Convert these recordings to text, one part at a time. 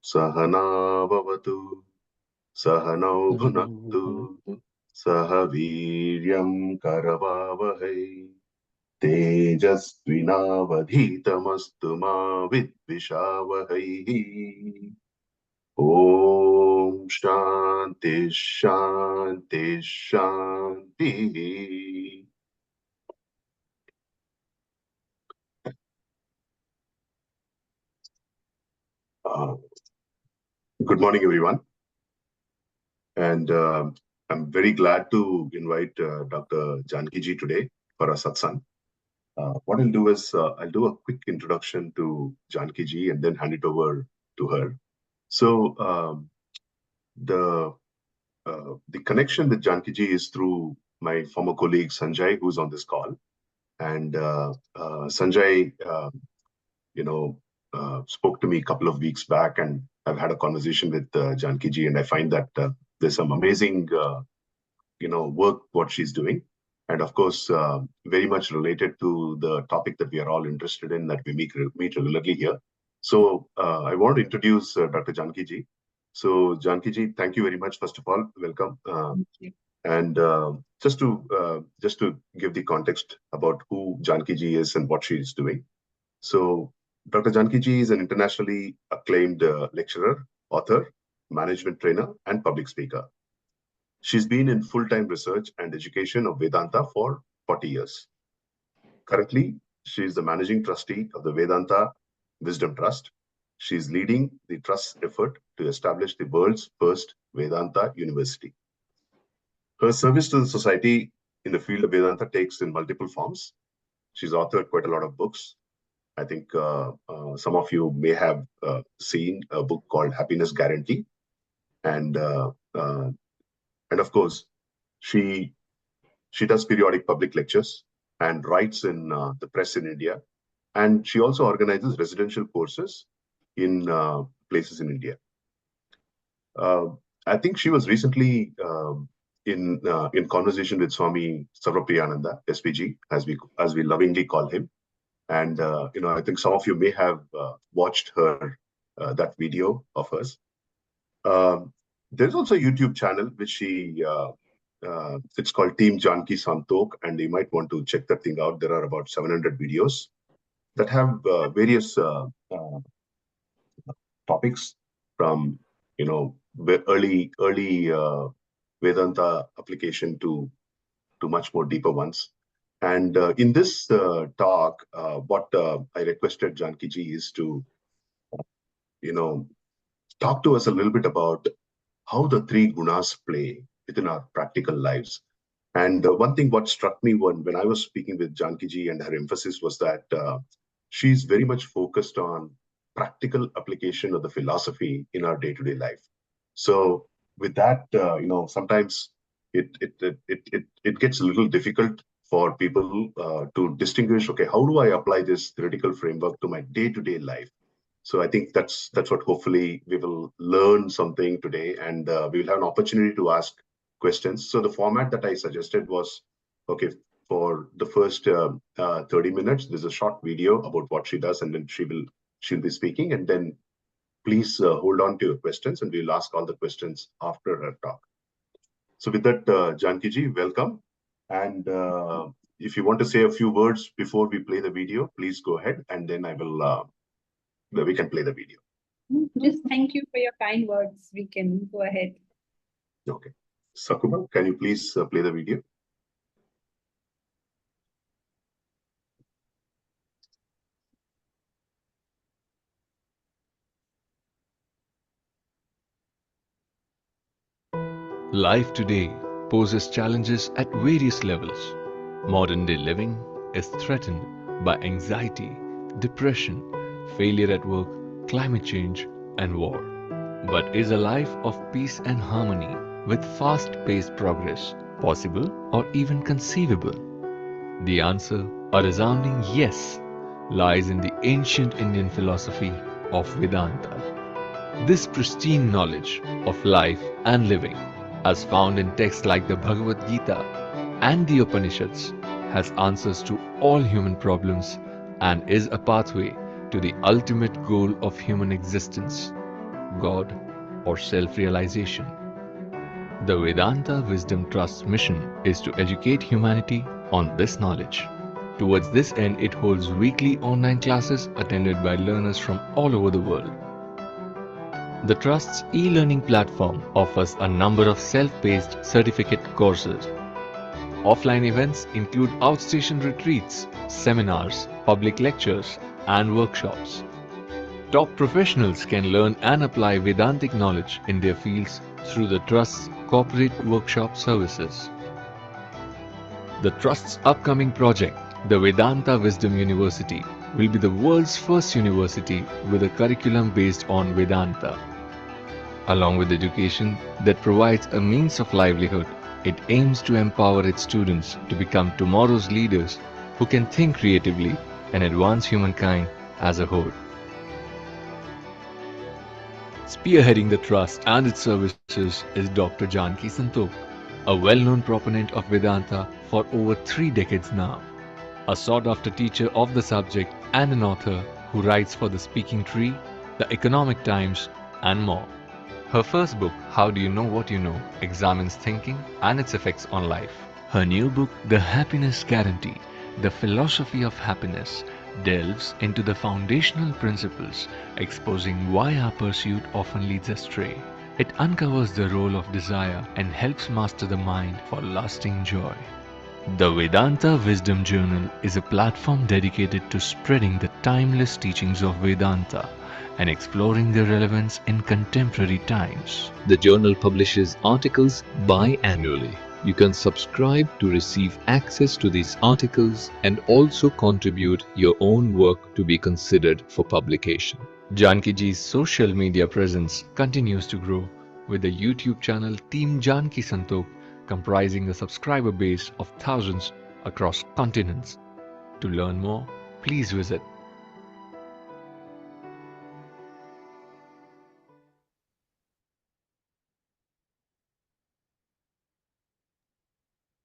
सहना भवतु सहनौ भुनक्तु सह वीर्यं करवावहै तेजस्विनावधीतमस्तु मा विद्विषावहैः ॐ शान्ति शान्ति शान्तिः Good morning, everyone. And I'm very glad to invite Dr. Jankiji today for a satsang. What I'll do is I'll do a quick introduction to Jankiji and then hand it over to her. So the connection with Jankiji is through my former colleague Sanjay, who's on this call. And Sanjay, spoke to me a couple of weeks back, and I've had a conversation with Jankiji, and I find that there's some amazing, work what she's doing, and of course, very much related to the topic that we are all interested in, that we meet regularly here. So I want to introduce Dr. Jankiji. So Jankiji, thank you very much. First of all, welcome. Thank you. And just to give the context about who Jankiji is and what she is doing. So Dr. Jankiji is an internationally acclaimed lecturer, author, management trainer, and public speaker. She's been in full-time research and education of Vedanta for 40 years. Currently, she is the managing trustee of the Vedanta Wisdom Trust. She is leading the trust's effort to establish the world's first Vedanta University. Her service to the society in the field of Vedanta takes in multiple forms. She's authored quite a lot of books. I think some of you may have seen a book called Happiness Guarantee. And of course, she does periodic public lectures and writes in the press in India. And she also organizes residential courses in places in India. I think she was recently in conversation with Swami Sarvapriyananda, SPG, as we lovingly call him. And I think some of you may have watched her that video of hers. There's also a YouTube channel which she it's called Team Janki Santok, and you might want to check that thing out. There are about 700 videos that have various topics from early Vedanta application to much more deeper ones. And in this talk, what I requested Jankiji is to, talk to us a little bit about how the three gunas play within our practical lives. And one thing what struck me when I was speaking with Jankiji, and her emphasis was that she's very much focused on practical application of the philosophy in our day-to-day life. So with that, sometimes it gets a little difficult for people to distinguish, okay, how do I apply this theoretical framework to my day-to-day life? So I think that's what hopefully we will learn something today, and we will have an opportunity to ask questions. So the format that I suggested was, okay, for the first 30 minutes, there's a short video about what she does, and then she'll be speaking, and then please hold on to your questions, and we'll ask all the questions after her talk. So with that, Jankiji, welcome. And if you want to say a few words before we play the video, please go ahead, and then we can play the video. Just thank you for your kind words. We can go ahead. Okay. Sakuba, can you please play the video? Life today poses challenges at various levels. Modern day living is threatened by anxiety, depression, failure at work, climate change, and war. But is a life of peace and harmony with fast-paced progress possible or even conceivable? The answer, a resounding yes, lies in the ancient Indian philosophy of Vedanta. This pristine knowledge of life and living, as found in texts like the Bhagavad Gita and the Upanishads, has answers to all human problems and is a pathway to the ultimate goal of human existence, God, or self-realization. The Vedanta Wisdom Trust's mission is to educate humanity on this knowledge. Towards this end, it holds weekly online classes attended by learners from all over the world. The Trust's e-learning platform offers a number of self-paced certificate courses. Offline events include outstation retreats, seminars, public lectures, and workshops. Top professionals can learn and apply Vedantic knowledge in their fields through the Trust's corporate workshop services. The Trust's upcoming project, the Vedanta Wisdom University, will be the world's first university with a curriculum based on Vedanta. Along with education that provides a means of livelihood, it aims to empower its students to become tomorrow's leaders who can think creatively and advance humankind as a whole. Spearheading the Trust and its services is Dr. Jankiji Santok, a well-known proponent of Vedanta for over 3 decades now, a sought-after teacher of the subject and an author who writes for The Speaking Tree, The Economic Times, and more. Her first book, How Do You Know What You Know, examines thinking and its effects on life. Her new book, The Happiness Guarantee, The Philosophy of Happiness, delves into the foundational principles, exposing why our pursuit often leads astray. It uncovers the role of desire and helps master the mind for lasting joy. The Vedanta Wisdom Journal is a platform dedicated to spreading the timeless teachings of Vedanta and exploring their relevance in contemporary times. The journal publishes articles biannually. You can subscribe to receive access to these articles and also contribute your own work to be considered for publication. Jankiji's social media presence continues to grow, with the YouTube channel Team Janki Santok comprising a subscriber base of thousands across continents. To learn more, please visit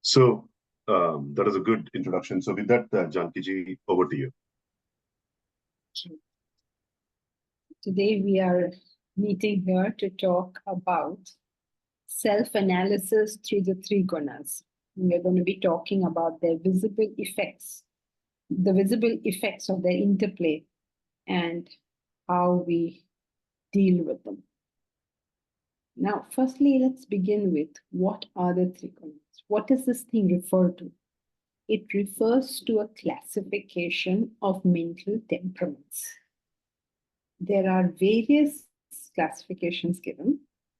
So that is a good introduction. So with that, Jankiji, over to you. Today we are meeting here to talk about self-analysis through the 3 gunas. We're going to be talking about their visible effects, the visible effects of their interplay, and how we deal with them. Now, firstly, let's begin with what are the 3 gunas? What does this thing refer to? It refers to a classification of mental temperaments. There are various classifications given.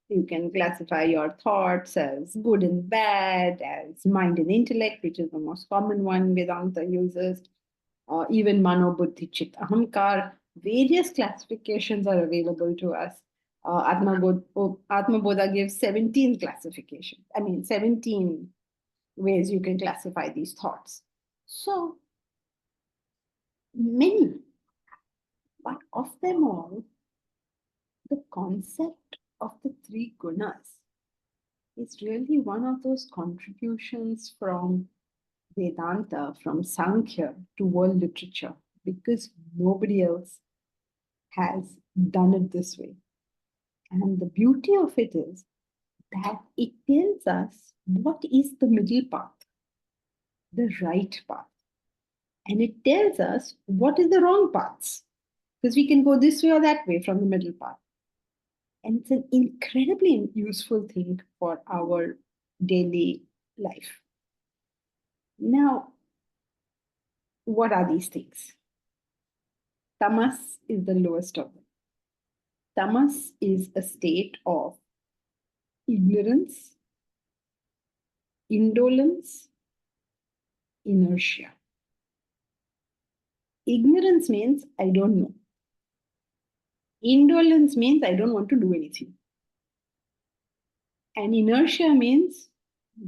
You can classify your thoughts as good and bad, as mind and intellect, which is the most common one Vedanta uses, or even mano, buddhi, chit, ahamkar. Various classifications are available to us. Atma Bodha gives 17 classifications. 17 ways you can classify these thoughts. So, many, but of them all, the concept of the 3 gunas is really one of those contributions from Vedanta, from Sankhya to world literature, because nobody else has done it this way. And the beauty of it is that it tells us what is the middle path, the right path. And it tells us what is the wrong paths, because we can go this way or that way from the middle path. And it's an incredibly useful thing for our daily life. Now, what are these things? Tamas is the lowest of them. Tamas is a state of ignorance, indolence, inertia. Ignorance means I don't know. Indolence means I don't want to do anything. And inertia means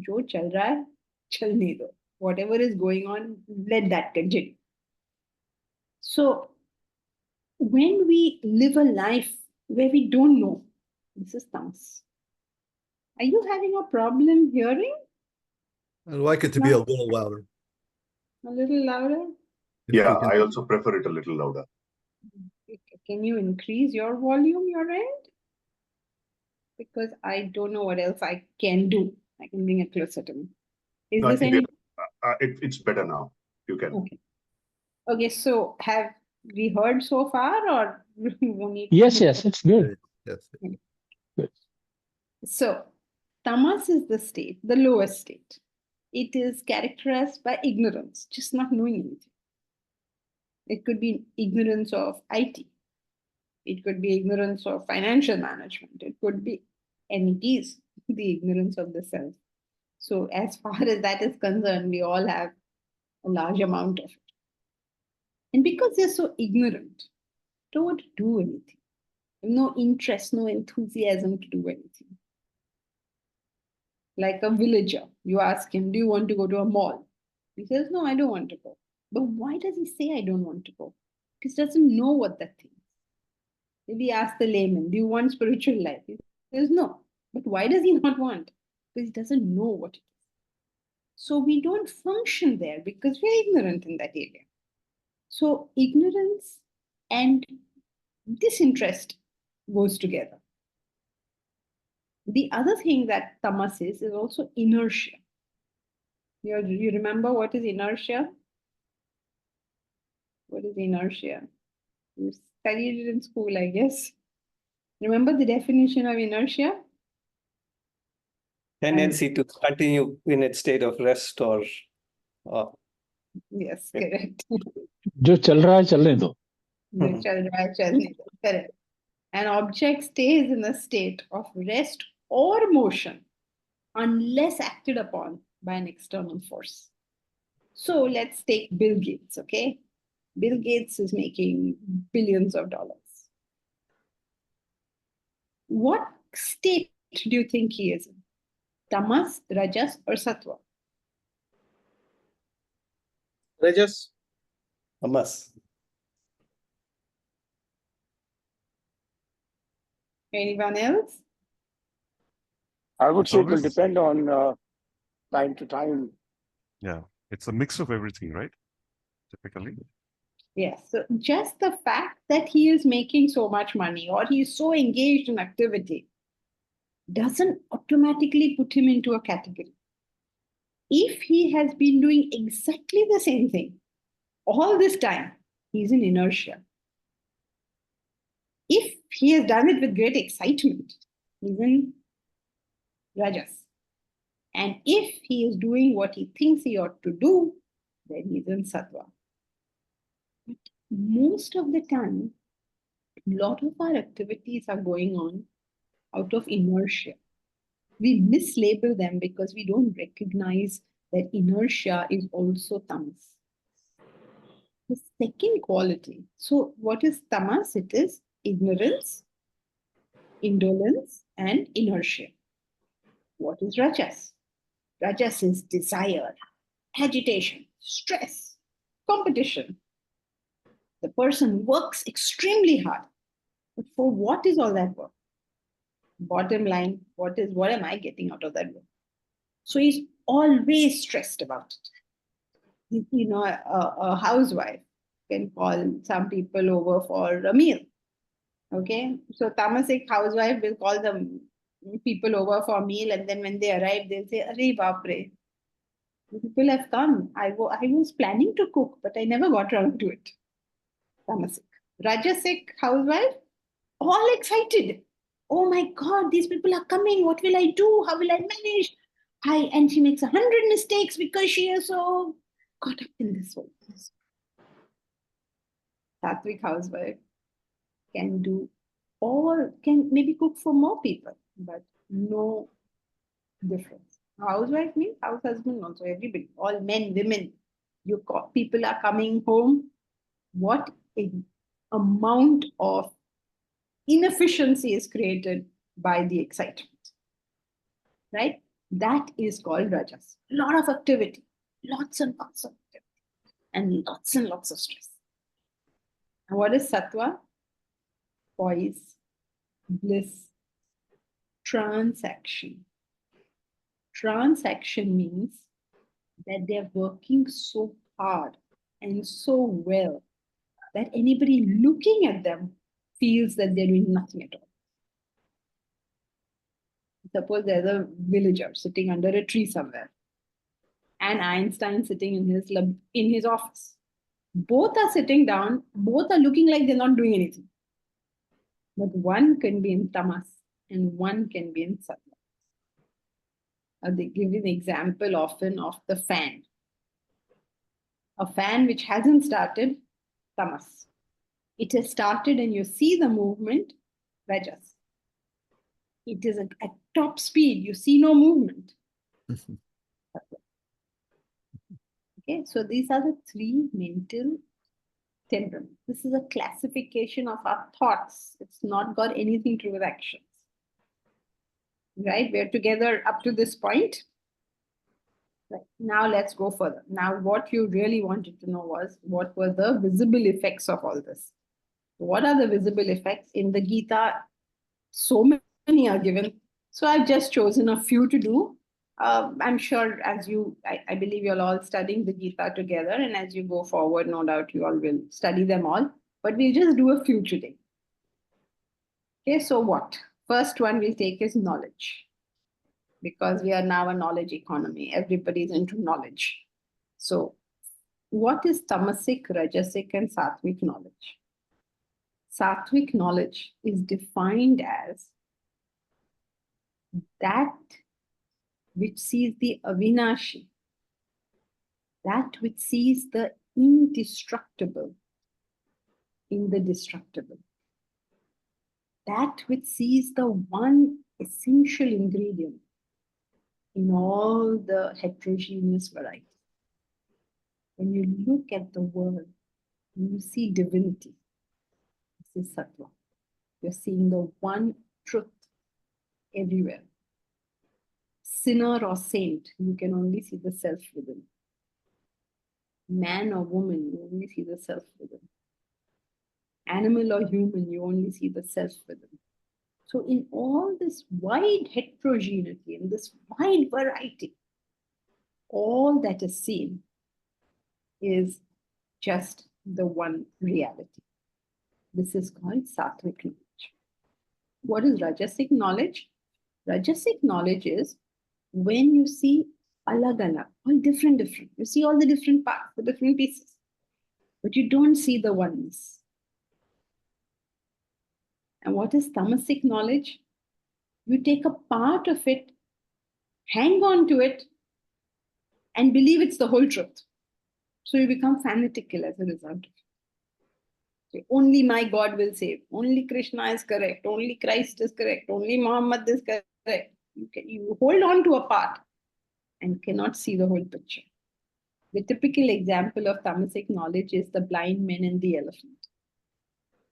jo chal raha hai, chalne do. Whatever is going on, let that continue. So, when we live a life where we don't know, this is tamas. Are you having a problem hearing? I'd like it to be a little louder. A little louder? Yeah, I also prefer it a little louder. Can you increase your volume, your end? because I don't know what else I can do. I can bring it closer to me. Is No, I this think any? it's better now. You can. Okay. Okay, so have we heard so far, or we need Yes, yes, it's good. Yes. Good. So, tamas is the state, the lowest state. It is characterized by ignorance, just not knowing anything. It could be ignorance of IT. It could be ignorance of financial management. It could be, and it is the ignorance of the self. So, as far as that is concerned, we all have a large amount of it. And because they're so ignorant, don't do anything. No interest, no enthusiasm to do anything. Like a villager, you ask him, do you want to go to a mall? He says, no, I don't want to go. But why does he say, I don't want to go? Because he doesn't know what that thing is. Maybe ask the layman, do you want spiritual life? He says, no. But why does he not want? Because he doesn't know what it is. So we don't function there because we're ignorant in that area. So ignorance and disinterest goes together. The other thing that tamas is also inertia. You remember what is inertia? What is inertia? You studied it in school, I guess. Remember the definition of inertia? Tendency to continue in its state of rest or Yes, correct. जो चल रहा है चलने दो. Correct. An object stays in a state of rest or motion unless acted upon by an external force. So let's take Bill Gates, okay? Bill Gates is making billions of dollars. What state do you think he is in? Tamas, Rajas, or Sattva? Rajas. tamas. Anyone else? I would say it will Always- depend on time to time. Yeah, it's a mix of everything, right? Typically. Yes. So just the fact that he is making so much money or he is so engaged in activity doesn't automatically put him into a category. If he has been doing exactly the same thing all this time, he's in inertia. If he has done it with great excitement, he's in Rajas. And if he is doing what he thinks he ought to do, then he's in Sattva. But most of the time, a lot of our activities are going on out of inertia. We mislabel them because we don't recognize that inertia is also tamas. The second quality, so what is tamas? It is ignorance, indolence, and inertia. What is rajas? Rajas is desire, agitation, stress, competition. The person works extremely hard. But for what is all that work? Bottom line, what am I getting out of that work? So he's always stressed about it. You know, a housewife can call some people over for a meal. Okay, so tamasic housewife will call them people over for a meal, and then when they arrive, they'll say, "Arey baapre, the people have come. I was planning to cook, but I never got around to it." Tamasic. Rajasic housewife, all excited. Oh my God, these people are coming. What will I do? How will I manage? And she makes 100 mistakes because she is so caught up in this whole thing. Sattvic housewife can do, or can maybe cook for more people, but no difference. Housewife means house husband also, everybody, all men, women. People are coming home. What amount of inefficiency is created by the excitement, right? That is called rajas. A lot of activity, lots and lots of activity, and lots of stress. And what is sattva? Poise, bliss, transaction. Transaction means that they're working so hard and so well that anybody looking at them feels that they're doing nothing at all. Suppose there's a villager sitting under a tree somewhere, and Einstein sitting in his office. Both are sitting down, both are looking like they're not doing anything. But one can be in tamas and one can be in sattva. They give an example often of the fan. A fan which hasn't started, tamas. It has started and you see the movement, rajas. It is at top speed, you see no movement. Okay, so these are the three mental temperaments. This is a classification of our thoughts. It's not got anything to do with actions. Right? We're together up to this point. Right. Now let's go further. Now, what you really wanted to know was what were the visible effects of all this? What are the visible effects? In the Gita, so many are given. So I've just chosen a few to do. I'm sure I believe you're all studying the Gita together, and as you go forward, no doubt you all will study them all. But we'll just do a few today. Okay, so what? First one we'll take is knowledge. Because we are now a knowledge economy. Everybody's into knowledge. So what is tamasic, rajasic, and sattvic knowledge? Sattvic knowledge is defined as that which sees the avinashi, that which sees the indestructible in the destructible, that which sees the one essential ingredient in all the heterogeneous varieties. When you look at the world, you see divinity. This is sattva. You're seeing the one truth everywhere. Sinner or saint, you can only see the self within. Man or woman, you only see the self within. Animal or human, you only see the self within. So in all this wide heterogeneity, in this wide variety, all that is seen is just the one reality. This is called sattvic knowledge. What is rajasic knowledge? Rajasic knowledge is when you see alag-alag, all different. You see all the different parts, the different pieces, but you don't see the oneness. And what is tamasic knowledge? You take a part of it, hang on to it, and believe it's the whole truth. So you become fanatical as a result. So only my God will save. Only Krishna is correct. Only Christ is correct. Only Muhammad is correct. You hold on to a part and cannot see the whole picture. The typical example of tamasic knowledge is the blind men and the elephant.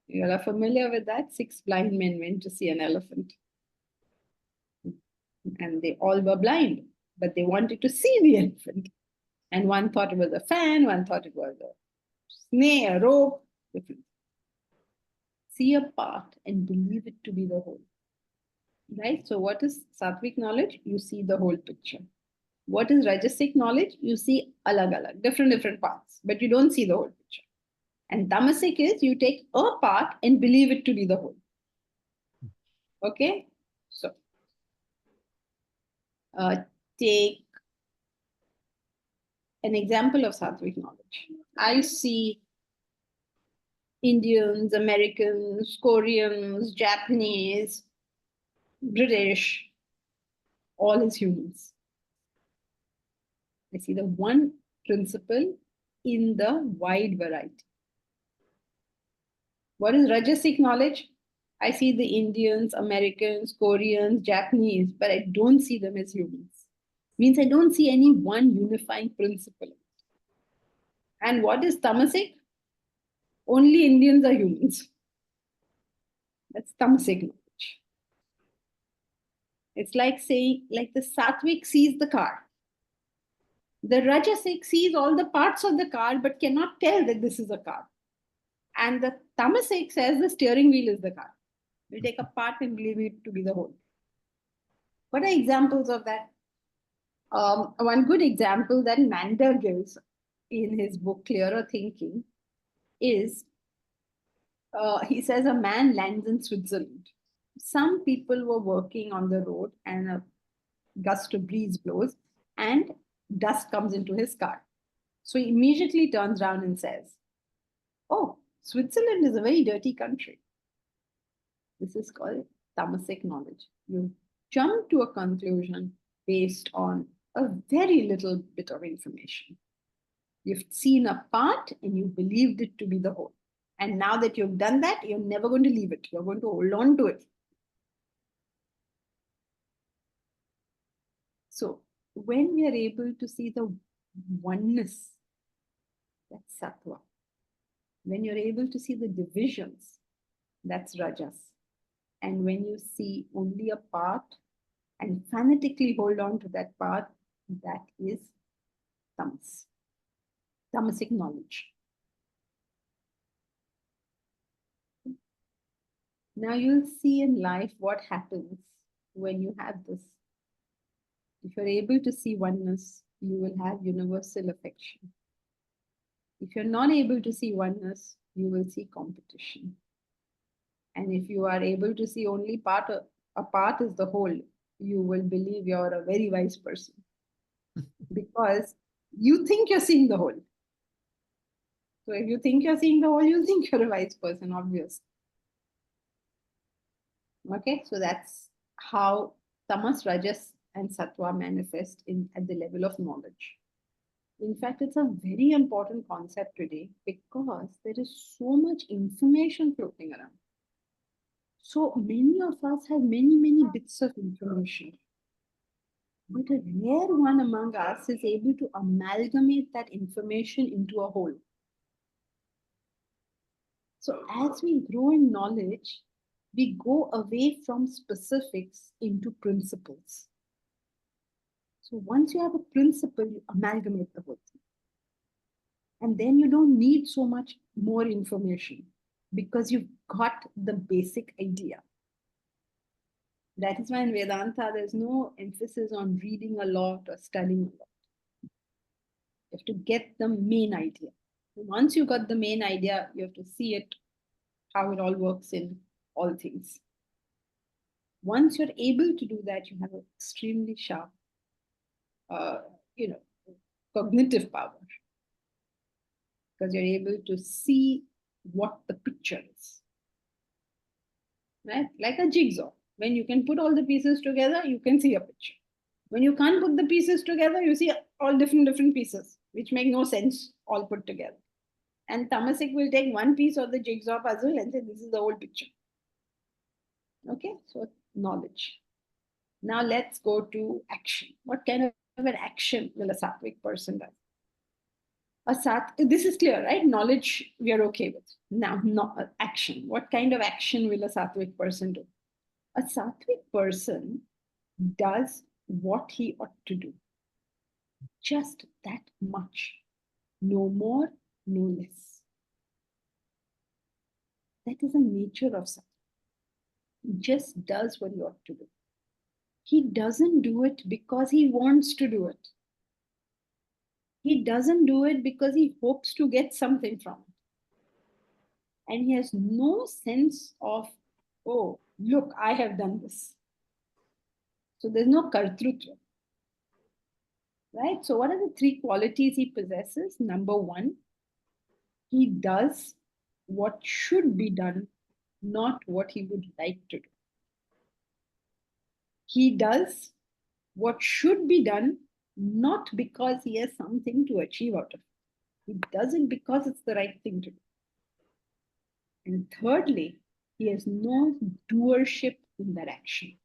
You are familiar with that? 6 blind men went to see an elephant. And they all were blind, but they wanted to see the elephant. And one thought it was a fan, one thought it was a snake, a rope. Different. See a part and believe it to be the whole. Right? So what is sattvic knowledge? You see the whole picture. What is rajasic knowledge? You see alag-alag, different parts, but you don't see the whole picture. And tamasic is you take a part and believe it to be the whole. Okay? So, take an example of sattvic knowledge. I see Indians, Americans, Koreans, Japanese, British, all as humans. I see the one principle in the wide variety. What is rajasic knowledge? I see the Indians, Americans, Koreans, Japanese, but I don't see them as humans. Means I don't see any one unifying principle. And what is tamasic? Only Indians are humans. That's tamasic knowledge. It's like saying, like the sattvic sees the car. The rajasic sees all the parts of the car but cannot tell that this is a car. And the tamasic says the steering wheel is the car. We take a part and believe it to be the whole. What are examples of that? One good example that Mander gives in his book Clearer Thinking is, he says a man lands in Switzerland some people were working on the road and a gust of breeze blows and dust comes into his car. So he immediately turns around and says, "Oh, Switzerland is a very dirty country." This is called tamasic knowledge. You jump to a conclusion based on a very little bit of information. You've seen a part and you believed it to be the whole. And now that you've done that, you're never going to leave it. You're going to hold on to it. So when we are able to see the oneness, that's sattva. When you're able to see the divisions, that's rajas. And when you see only a part and fanatically hold on to that part, that is tamas, tamasic knowledge. Now you'll see in life what happens when you have this. If you're able to see oneness, you will have universal affection. If you're not able to see oneness, you will see competition. And if you are able to see only a part is the whole, you will believe you're a very wise person. Because you think you're seeing the whole. So if you think you're seeing the whole, you think you're a wise person, obviously. Okay, so that's how tamas, rajas, and sattva manifest at the level of knowledge. In fact, it's a very important concept today because there is so much information floating around. So many of us have many bits of information. But a rare one among us is able to amalgamate that information into a whole. So as we grow in knowledge, we go away from specifics into principles. So once you have a principle, you amalgamate the whole thing. And then you don't need so much more information because you've got the basic idea. That is why in Vedanta, there's no emphasis on reading a lot or studying a lot. You have to get the main idea. Once you got the main idea, you have to see it, how it all works in all things. Once you're able to do that, you have an extremely sharp, cognitive power. Because you're able to see what the picture is. Right? Like a jigsaw. When you can put all the pieces together, you can see a picture. When you can't put the pieces together, you see all different pieces, which make no sense all put together. And tamasic will take one piece of the jigsaw puzzle and say, this is the whole picture. Okay, so knowledge. Now let's go to action. What kind of an action will a sattvic person do? This is clear, right? Knowledge we are okay with. Now, action. What kind of action will a sattvic person do? A sattvic person does what he ought to do. Just that much. No more, no less. That is the nature of sattva. He just does what he ought to do. He doesn't do it because he wants to do it. He doesn't do it because he hopes to get something from it. And he has no sense of, oh, look, I have done this. So there's no kartrutva. Right? So what are the three qualities he possesses? Number one, he does what should be done, not what he would like to do. He does what should be done, not because he has something to achieve out of it. He does it because it's the right thing to do. And thirdly, he has no doership in that action.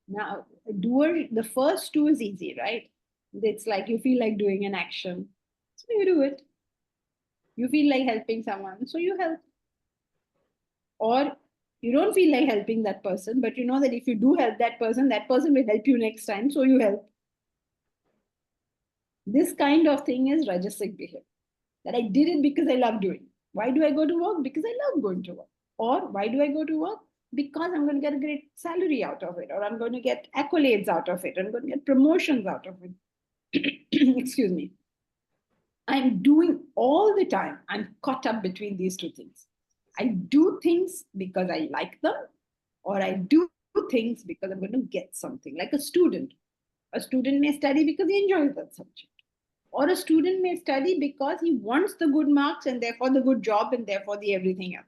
Now, the first two is easy, right? It's like you feel like doing an action, so you do it. You feel like helping someone, so you help. Or you don't feel like helping that person, but you know that if you do help that person will help you next time, so you help. This kind of thing is rajasic behavior. That I did it because I love doing. Why do I go to work? Because I love going to work. Or why do I go to work? Because I'm going to get a great salary out of it, or I'm going to get accolades out of it, I'm going to get promotions out of it. Excuse me. I'm doing all the time. I'm caught up between these two things. I do things because I like them, or I do things because I'm going to get something. Like a student. A student may study because he enjoys that subject. Or a student may study because he wants the good marks and therefore the good job and therefore the everything else.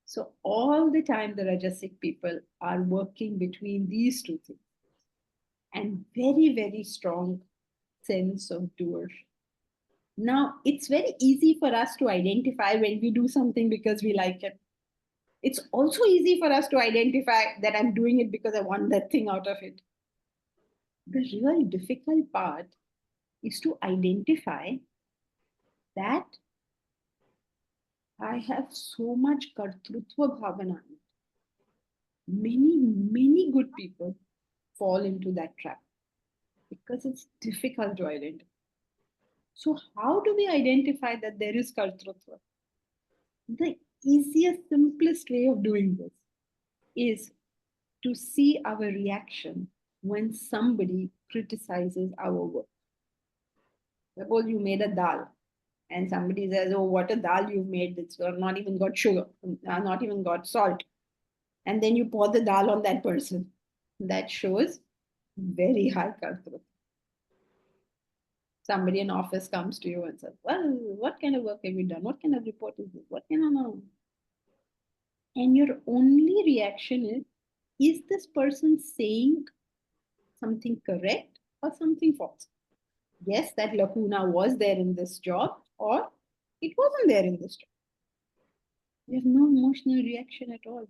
So all the time the Rajasic people are working between these two things. And very, very strong sense of doer. Now, it's very easy for us to identify when we do something because we like it. It's also easy for us to identify that I'm doing it because I want that thing out of it. The real difficult part is to identify that I have so much kartrutva bhavana. Many, many good people fall into that trap because it's difficult to identify. So how do we identify that there is kartrutva? The easiest, simplest way of doing this is to see our reaction when somebody criticizes our work. Suppose you made a dal and somebody says, oh, what a dal you've made. It's not even got sugar, not even got salt. And then you pour the dal on that person. That shows very high kartrutva. Somebody in office comes to you and says, well, what kind of work have you done? What kind of report is this? What kind of know? And your only reaction is this person saying something correct or something false? Yes, that lacuna was there in this job, or it wasn't there in this job. There's no emotional reaction at all.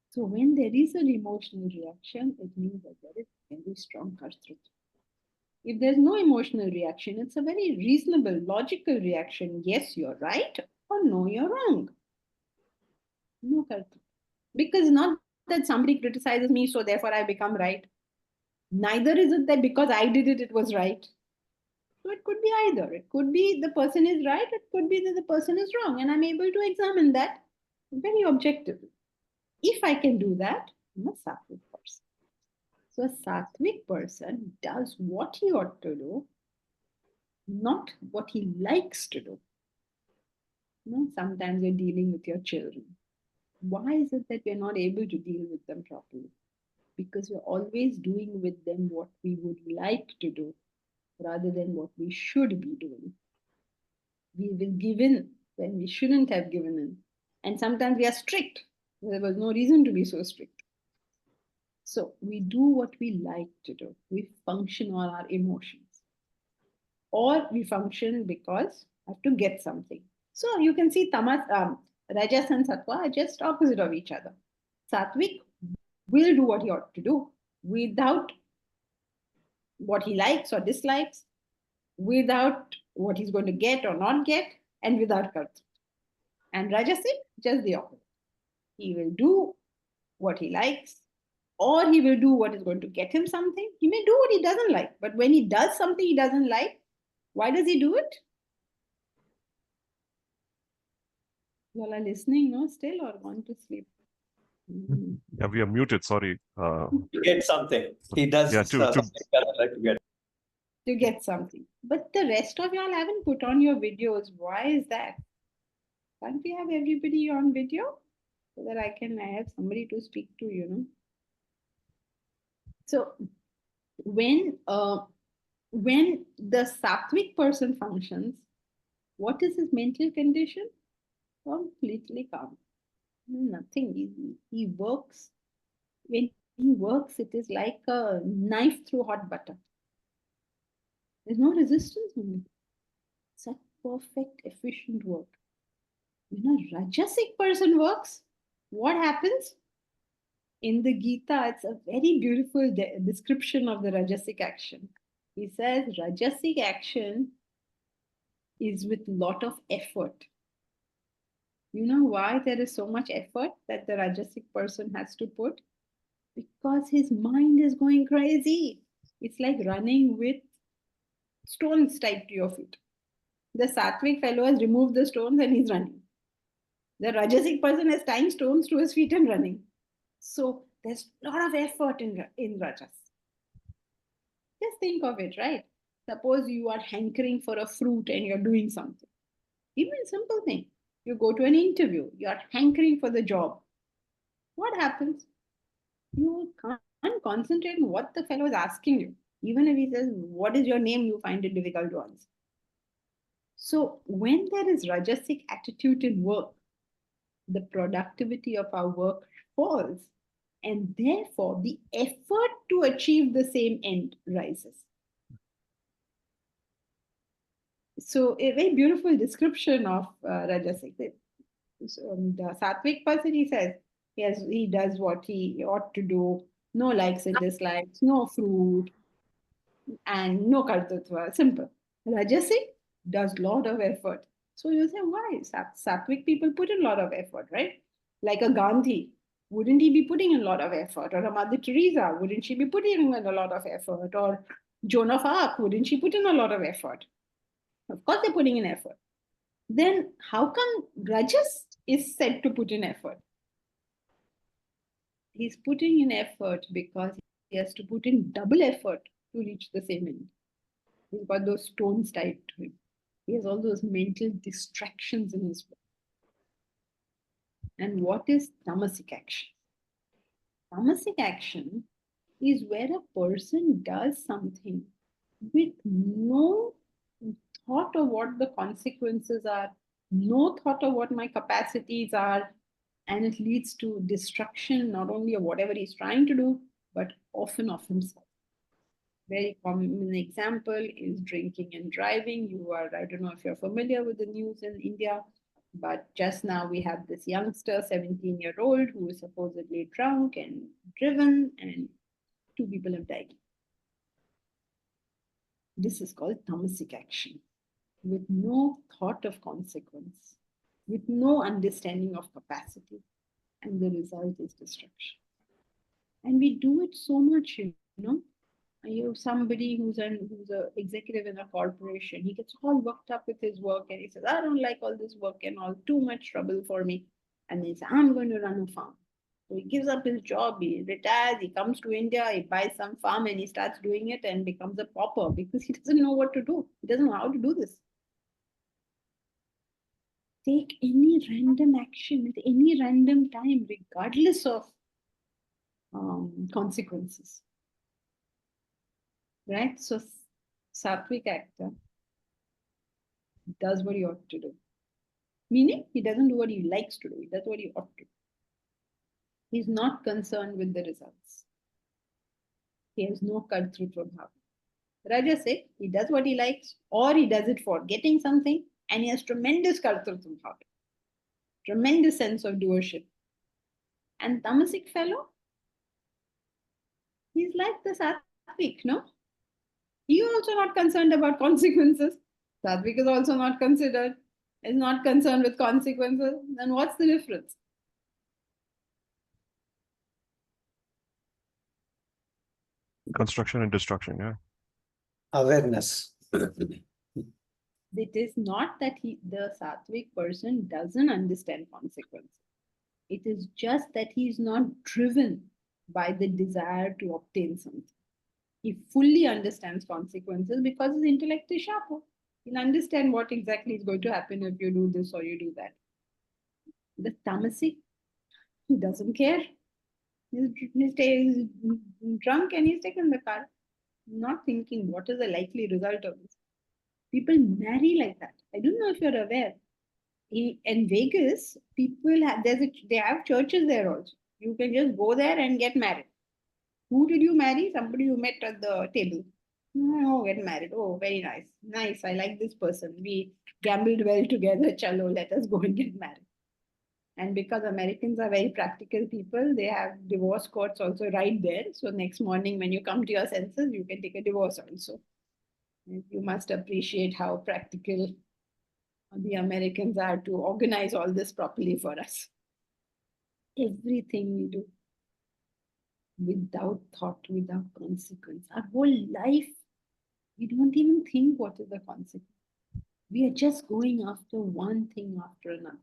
So when there is an emotional reaction, it means that there is very strong kartrutva. If there's no emotional reaction, it's a very reasonable, logical reaction. Yes, you're right, or no, you're wrong. No kartrutva. Because not that somebody criticizes me, so therefore I become right. Neither is it that because I did it, it was right. So it could be either. It could be the person is right, it could be that the person is wrong, and I'm able to examine that very objectively. If I can do that, I'm a sattvic person. So a sattvic person does what he ought to do, not what he likes to do. Sometimes you're dealing with your children. Why is it that we're not able to deal with them properly? Because we're always doing with them what we would like to do rather than what we should be doing. We will give in when we shouldn't have given in. And sometimes we are strict. There was no reason to be so strict. So we do what we like to do. We function on our emotions. Or we function because I have to get something. So you can see Rajas and Sattva are just opposite of each other. Sattvic will do what he ought to do without what he likes or dislikes, without what he's going to get or not get, and without kartrutva. And Rajasic, just the opposite. He will do what he likes, or he will do what is going to get him something. He may do what he doesn't like, but when he does something he doesn't like, why does he do it? You all are listening, no? Still, or gone to sleep? Yeah, we are muted. Sorry. To get something. He does Yeah, something to get something. But the rest of y'all haven't put on your videos. Why is that? Can't we have everybody on video so that I have somebody to speak to, So when the sattvic person functions, what is his mental condition? Completely calm. Nothing easy. He works. When he works, it is like a knife through hot butter. There's no resistance on it. It's a perfect, efficient work. When a Rajasic person works, what happens? In the Gita, it's a very beautiful description of the Rajasic action. He says Rajasic action is with lot of effort. You know why there is so much effort that the Rajasic person has to put? Because his mind is going crazy. It's like running with stones tied to your feet. The Sattvic fellow has removed the stones and he's running. The Rajasic person is tying stones to his feet and running. So there's a lot of effort in Rajas. Just think of it, right? Suppose you are hankering for a fruit and you're doing something. Even simple thing. You go to an interview, you're hankering for the job. What happens? You can't concentrate on what the fellow is asking you. Even if he says, "What is your name?" you find it difficult to answer. So, when there is Rajasic attitude in work, the productivity of our work falls, and therefore the effort to achieve the same end rises. So, a very beautiful description of Rajasic. So, the Sattvic person, he says, yes, he does what he ought to do, no likes and dislikes, no fruit, and no kartatva. Simple. Rajasic does lot of effort. So you say, why? Sattvic people put in a lot of effort, right? Like a Gandhi, wouldn't he be putting in a lot of effort? Or a Mother Teresa, wouldn't she be putting in a lot of effort? Or Joan of Arc, wouldn't she put in a lot of effort? Of course, they're putting in effort. Then how come Rajas is said to put in effort? He's putting in effort because he has to put in double effort to reach the same end. He's got those stones tied to him. He has all those mental distractions in his work. And what is tamasic action? Tamasic action is where a person does something with no thought of what the consequences are, no thought of what my capacities are, and it leads to destruction not only of whatever he's trying to do, but often of himself. Very common example is drinking and driving. I don't know if you're familiar with the news in India, but just now we have this youngster, 17-year-old, who is supposedly drunk and driven, and 2 people have died. This is called tamasic action, with no thought of consequence, with no understanding of capacity, and the result is destruction. And we do it so much, you know. You have somebody who's an executive in a corporation. He gets all worked up with his work and he says, I don't like all this work and all, too much trouble for me. And he says, I'm going to run a farm. So he gives up his job, he retires, he comes to India, he buys some farm and he starts doing it and becomes a pauper because he doesn't know what to do. He doesn't know how to do this. Take any random action at any random time, regardless of consequences. Right? So Sattvic actor does what he ought to do. Meaning, he doesn't do what he likes to do. He does what he ought to do. He's not concerned with the results. He has no kartrutva bhava. Rajasic, he does what he likes, or he does it for getting something, and he has tremendous kartrutva bhava, tremendous sense of doership. And tamasic fellow, he's like the Sattvic, no? He also not concerned about consequences. Sattvic is also not not concerned with consequences. Then what's the difference? Construction and destruction, yeah. Awareness. It is not that the Sattvic person doesn't understand consequences. It is just that he is not driven by the desire to obtain something. He fully understands consequences because his intellect is sharper. He'll understand what exactly is going to happen if you do this or you do that. The tamasic, he doesn't care. He's drunk and he's taken the car, not thinking what is the likely result of this. People marry like that. I don't know if you're aware. In Vegas, people have they have churches there also. You can just go there and get married. Who did you marry? Somebody you met at the table. Oh, get married. Oh, very nice. Nice. I like this person. We gambled well together. Chalo, let us go and get married. And because Americans are very practical people, they have divorce courts also right there. So next morning when you come to your senses, you can take a divorce also. You must appreciate how practical the Americans are to organize all this properly for us. Everything we do without thought, without consequence. Our whole life, we don't even think what is the consequence. We are just going after one thing after another.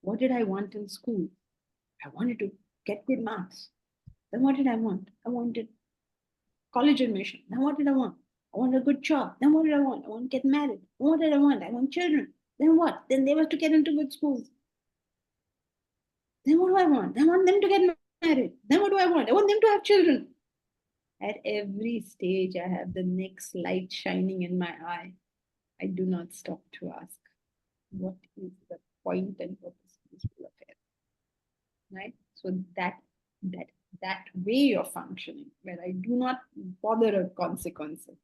What did I want in school? I wanted to get good marks. Then what did I want? I wanted college admission. Then what did I want? I want a good job. Then what did I want? I want to get married. What did I want? I want children. Then what? Then they were to get into good schools. Then what do I want? I want them to get married. Then what do I want? I want them to have children. At every stage, I have the next light shining in my eye. I do not stop to ask, what is the point and purpose of this whole affair? Right? So that way of functioning, where I do not bother of consequences,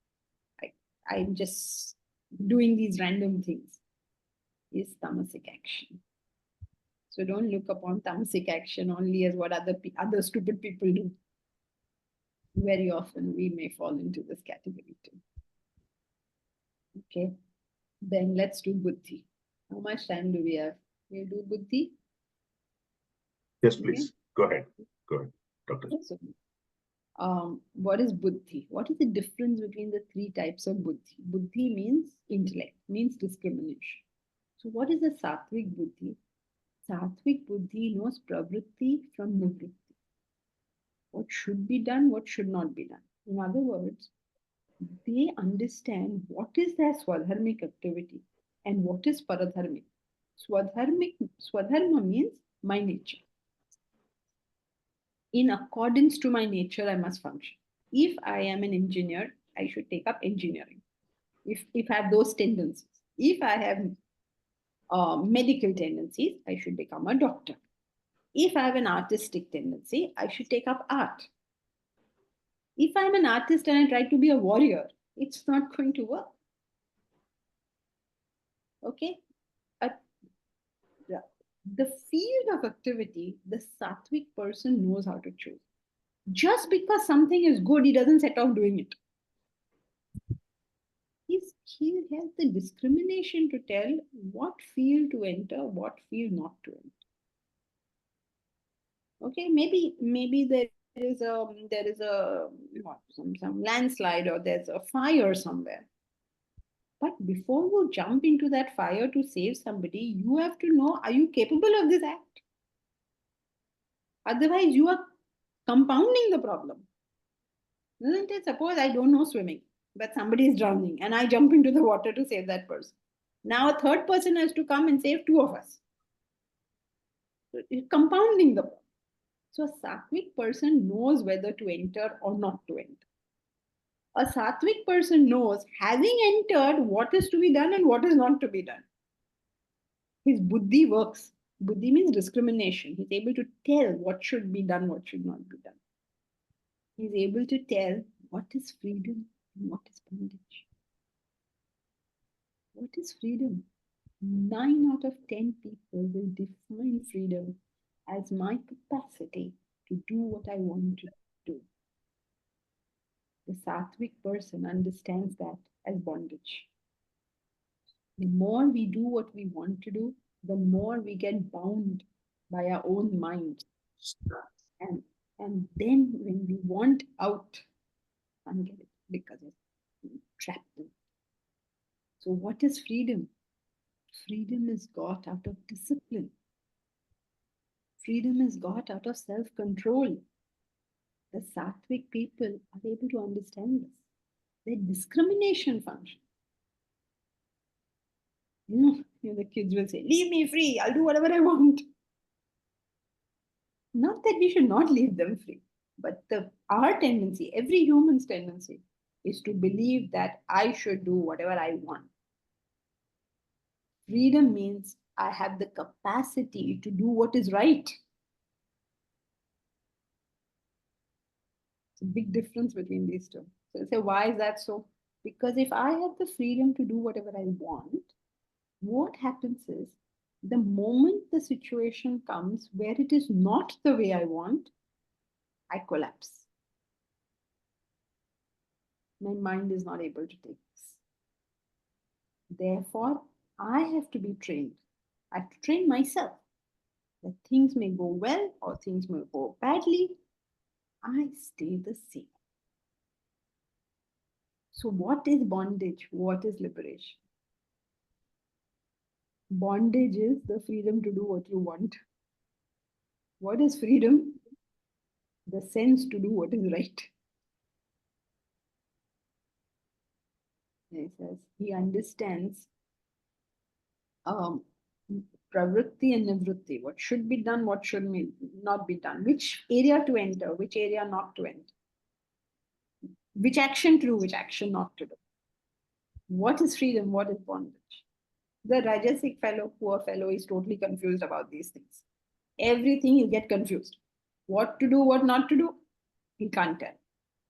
I'm just doing these random things, is tamasic action. So don't look upon tamasic action only as what other stupid people do. Very often we may fall into this category too. Okay, then let's do buddhi. How much time do we have? We'll do buddhi. Yes, please. Okay. Go ahead, Doctor. So, what is buddhi? What is the difference between the three types of buddhi? Buddhi means intellect, means discrimination. So what is the sattvic buddhi? Sattvic buddhi knows pravritti from nivritti. What should be done, what should not be done. In other words, they understand what is their swadharmic activity and what is paradharmic. Swadharma means my nature. In accordance to my nature, I must function. If I am an engineer, I should take up engineering. If I have those tendencies. If I have medical tendencies, I should become a doctor. If I have an artistic tendency, I should take up art. If I'm an artist and I try to be a warrior, it's not going to work. Okay? The field of activity, the sattvic person knows how to choose. Just because something is good, he doesn't set off doing it. He has the discrimination to tell what field to enter, what field not to enter. Okay, maybe there is a what, some landslide, or there's a fire somewhere. But before you jump into that fire to save somebody, you have to know, are you capable of this act? Otherwise, you are compounding the problem. Isn't it? Suppose I don't know swimming, but somebody is drowning and I jump into the water to save that person. Now a third person has to come and save two of us. So it's compounding the problem. So a sattvic person knows whether to enter or not to enter. A sattvic person knows, having entered, what is to be done and what is not to be done. His buddhi works. Buddhi means discrimination. He's able to tell what should be done, what should not be done. He's able to tell what is freedom and what is bondage. What is freedom? 9 out of 10 people will define freedom as my capacity to do what I want to do. The sattvic person understands that as bondage. The more we do what we want to do, the more we get bound by our own mind. And then when we want out, can't get it because it's trapped in. So what is freedom? Freedom is got out of discipline. Freedom is got out of self-control. The sattvic people are able to understand this. Their discrimination function. The kids will say, leave me free, I'll do whatever I want. Not that we should not leave them free, but our tendency, every human's tendency, is to believe that I should do whatever I want. Freedom means I have the capacity to do what is right. It's a big difference between these two. So you say, why is that so? Because if I have the freedom to do whatever I want, what happens is, the moment the situation comes where it is not the way I want, I collapse. My mind is not able to take this. Therefore, I have to be trained. I have to train myself that things may go well or things may go badly. I stay the same. So what is bondage? What is liberation? Bondage is the freedom to do what you want. What is freedom? The sense to do what is right. He says he understands pravritti and nivritti, what should be done, what should not be done, which area to enter, which area not to enter, which action to do, which action not to do. What is freedom, what is bondage? The Rajasic fellow, poor fellow, is totally confused about these things. Everything he'll get confused. What to do, what not to do, he can't tell.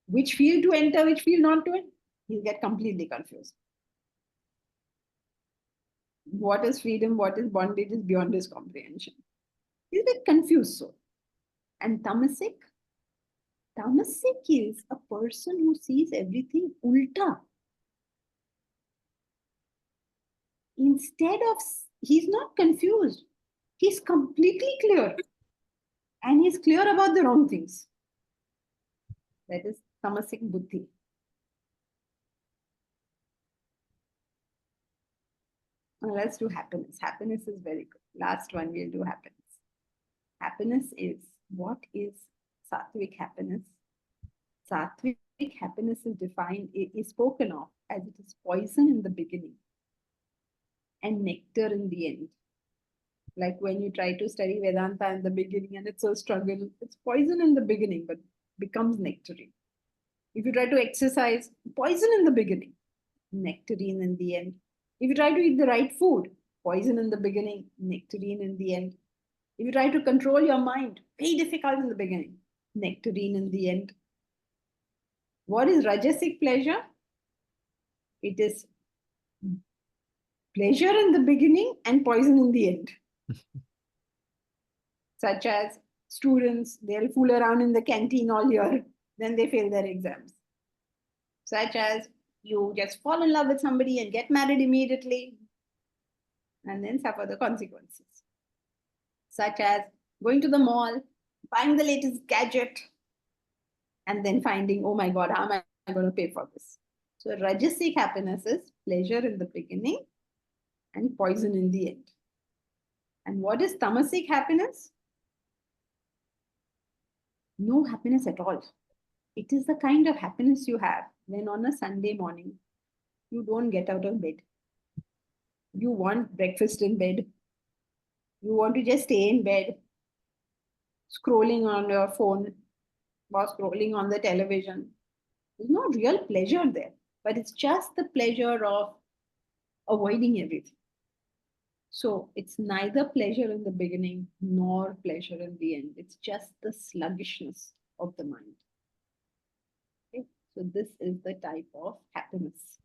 Which field to enter, which field not to enter, he'll get completely confused. What is freedom, what is bondage is beyond his comprehension. He's a bit confused. So, and tamasic is a person who sees everything ulta. Instead of, he's not confused, he's completely clear. And he's clear about the wrong things. That is tamasic buddhi. Now let's do happiness. Happiness is very good. Last one, we'll do happiness. Happiness is, what is sattvic happiness? Sattvic happiness is defined, it is spoken of as it is poison in the beginning and nectar in the end. Like when you try to study Vedanta in the beginning and it's a struggle, it's poison in the beginning, but becomes nectarine. If you try to exercise, poison in the beginning, nectarine in the end. If you try to eat the right food, poison in the beginning, nectarine in the end. If you try to control your mind, very difficult in the beginning, nectarine in the end. What is Rajasic pleasure? It is pleasure in the beginning and poison in the end. Such as students, they'll fool around in the canteen all year, then they fail their exams. Such as you just fall in love with somebody and get married immediately and then suffer the consequences. Such as going to the mall, buying the latest gadget, and then finding, oh my God, how am I going to pay for this? So Rajasic happiness is pleasure in the beginning and poison in the end. And what is tamasic happiness? No happiness at all. It is the kind of happiness you have when on a Sunday morning, you don't get out of bed. You want breakfast in bed. You want to just stay in bed, scrolling on your phone or scrolling on the television. There's no real pleasure there, but it's just the pleasure of avoiding everything. So it's neither pleasure in the beginning nor pleasure in the end. It's just the sluggishness of the mind. Okay? So this is the type of happiness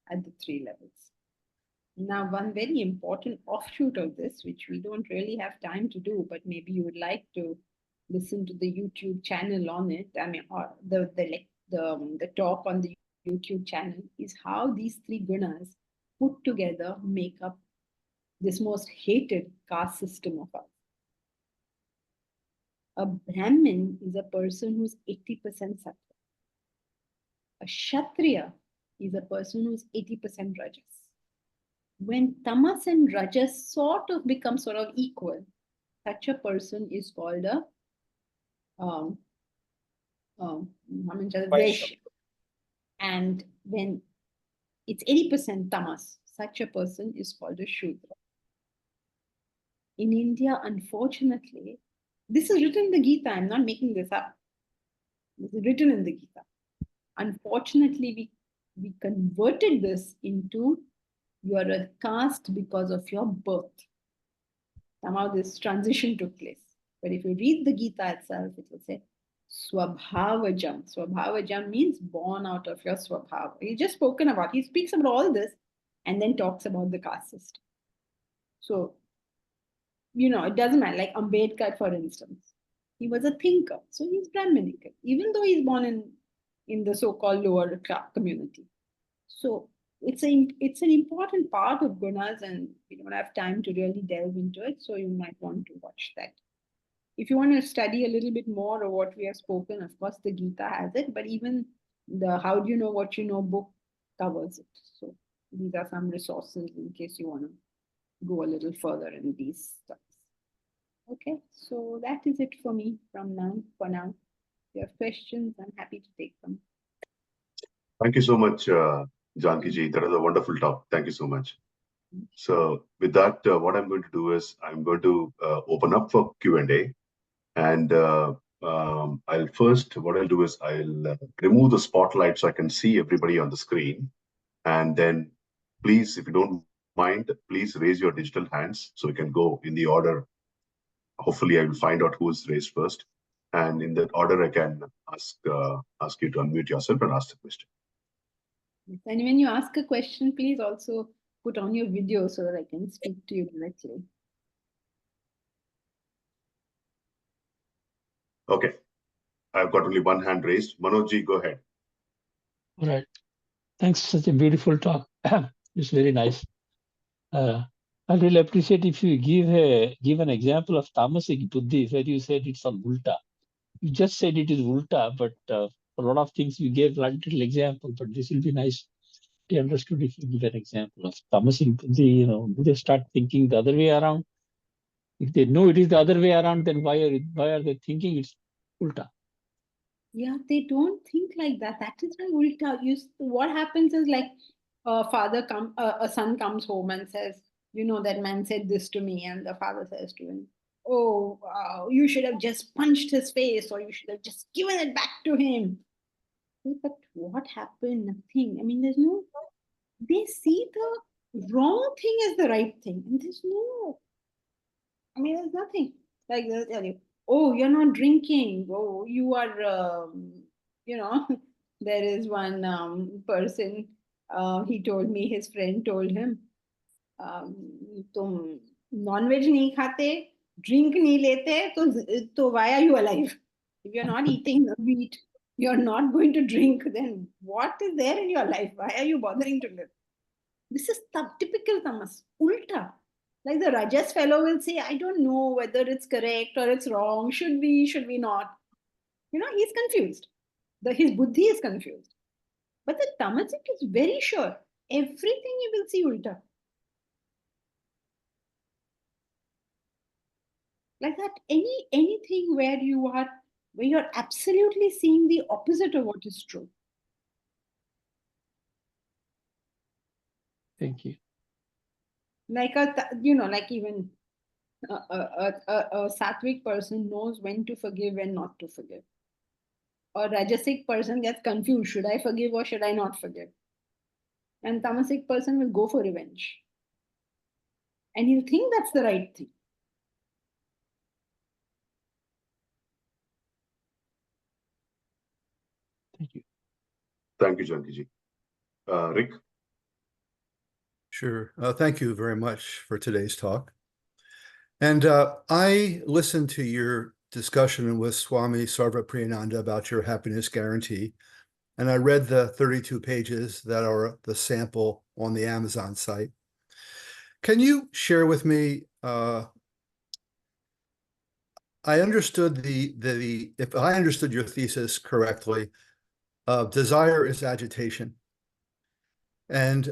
at the three levels. Now, one very important offshoot of this, which we don't really have time to do, but maybe you would like to listen to the YouTube channel on it. I mean, or the talk on the YouTube channel is how these three gunas put together make up this most hated caste system of ours. A Brahmin is a person who's 80% sattva. A Kshatriya is a person who's 80% rajas. When tamas and rajas sort of become sort of equal, such a person is called a Vaishya. And when it's 80% tamas, such a person is called a Shudra. In India, unfortunately, this is written in the Gita. I'm not making this up. This is written in the Gita. Unfortunately, we converted this into you're a caste because of your birth. Somehow this transition took place. But if you read the Gita itself, it will say Swabhavajam. Swabhavajam means born out of your Swabhava. He's just spoken about. He speaks about all this and then talks about the caste system. So, it doesn't matter. Like Ambedkar, for instance, he was a thinker. So he's Brahminical, even though he's born in the so-called lower community. So it's an important part of gunas, and we don't have time to really delve into it. So you might want to watch that. If you want to study a little bit more of what we have spoken, of course, the Gita has it, but even the How Do You Know What You Know book covers it. So these are some resources in case you want to go a little further in these stuff. Okay, so that is it for me for now. If you have questions, I'm happy to take them. Thank you so much, Jankiji. That was a wonderful talk. Thank you so much. So with that, what I'm going to do is I'm going to open up for Q&A. And I'll first, what I'll do is I'll remove the spotlight so I can see everybody on the screen. And then please, if you don't mind, please raise your digital hands so we can go in the order. Hopefully I will find out who's raised first. And in that order, I can ask you to unmute yourself and ask the question. And when you ask a question, please also put on your video so that I can speak to you directly. Okay, I've got only one hand raised. Manojji, go ahead. All right. Thanks for such a beautiful talk. It's very nice. I really appreciate if you give an example of tamasic buddhi where you said it's on ulta. You just said it is ulta, but a lot of things you gave a little example, but this will be nice to understood if you give an example of tamasic buddhi, do they start thinking the other way around? If they know it is the other way around, then why are they thinking it's ulta? Yeah, they don't think like that. That is why ulta. What happens is like a son comes home and says, that man said this to me, and the father says to him, "Oh, you should have just punched his face, or you should have just given it back to him." But what happened? Nothing. I mean, they see the wrong thing as the right thing, and there's nothing. Like they'll tell you, "Oh, you're not drinking. Oh, you are." There is one person. He told me his friend told him, "तुम non-veg नहीं खाते, drink नहीं लेते, तो why are you alive? If you're not eating meat, you're not going to drink. Then what is there in your life? Why are you bothering to live?" This is typical tamas, ulta. Like the Rajas fellow will say, "I don't know whether it's correct or it's wrong. Should we not?" He's confused. His buddhi is confused. But the tamasic is very sure. Everything you will see ulta. Like that, anything where you're absolutely seeing the opposite of what is true. Thank you. Like even a sattvic person knows when to forgive and not to forgive. A rajasic person gets confused. Should I forgive or should I not forgive? And tamasic person will go for revenge. And he'll think that's the right thing. Thank you. Thank you, Jankiji. Rick? Sure. Thank you very much for today's talk. And I listened to your discussion with Swami Sarvapriyananda about your happiness guarantee. And I read the 32 pages that are the sample on the Amazon site. Can you share with me, I understood if I understood your thesis correctly, desire is agitation. And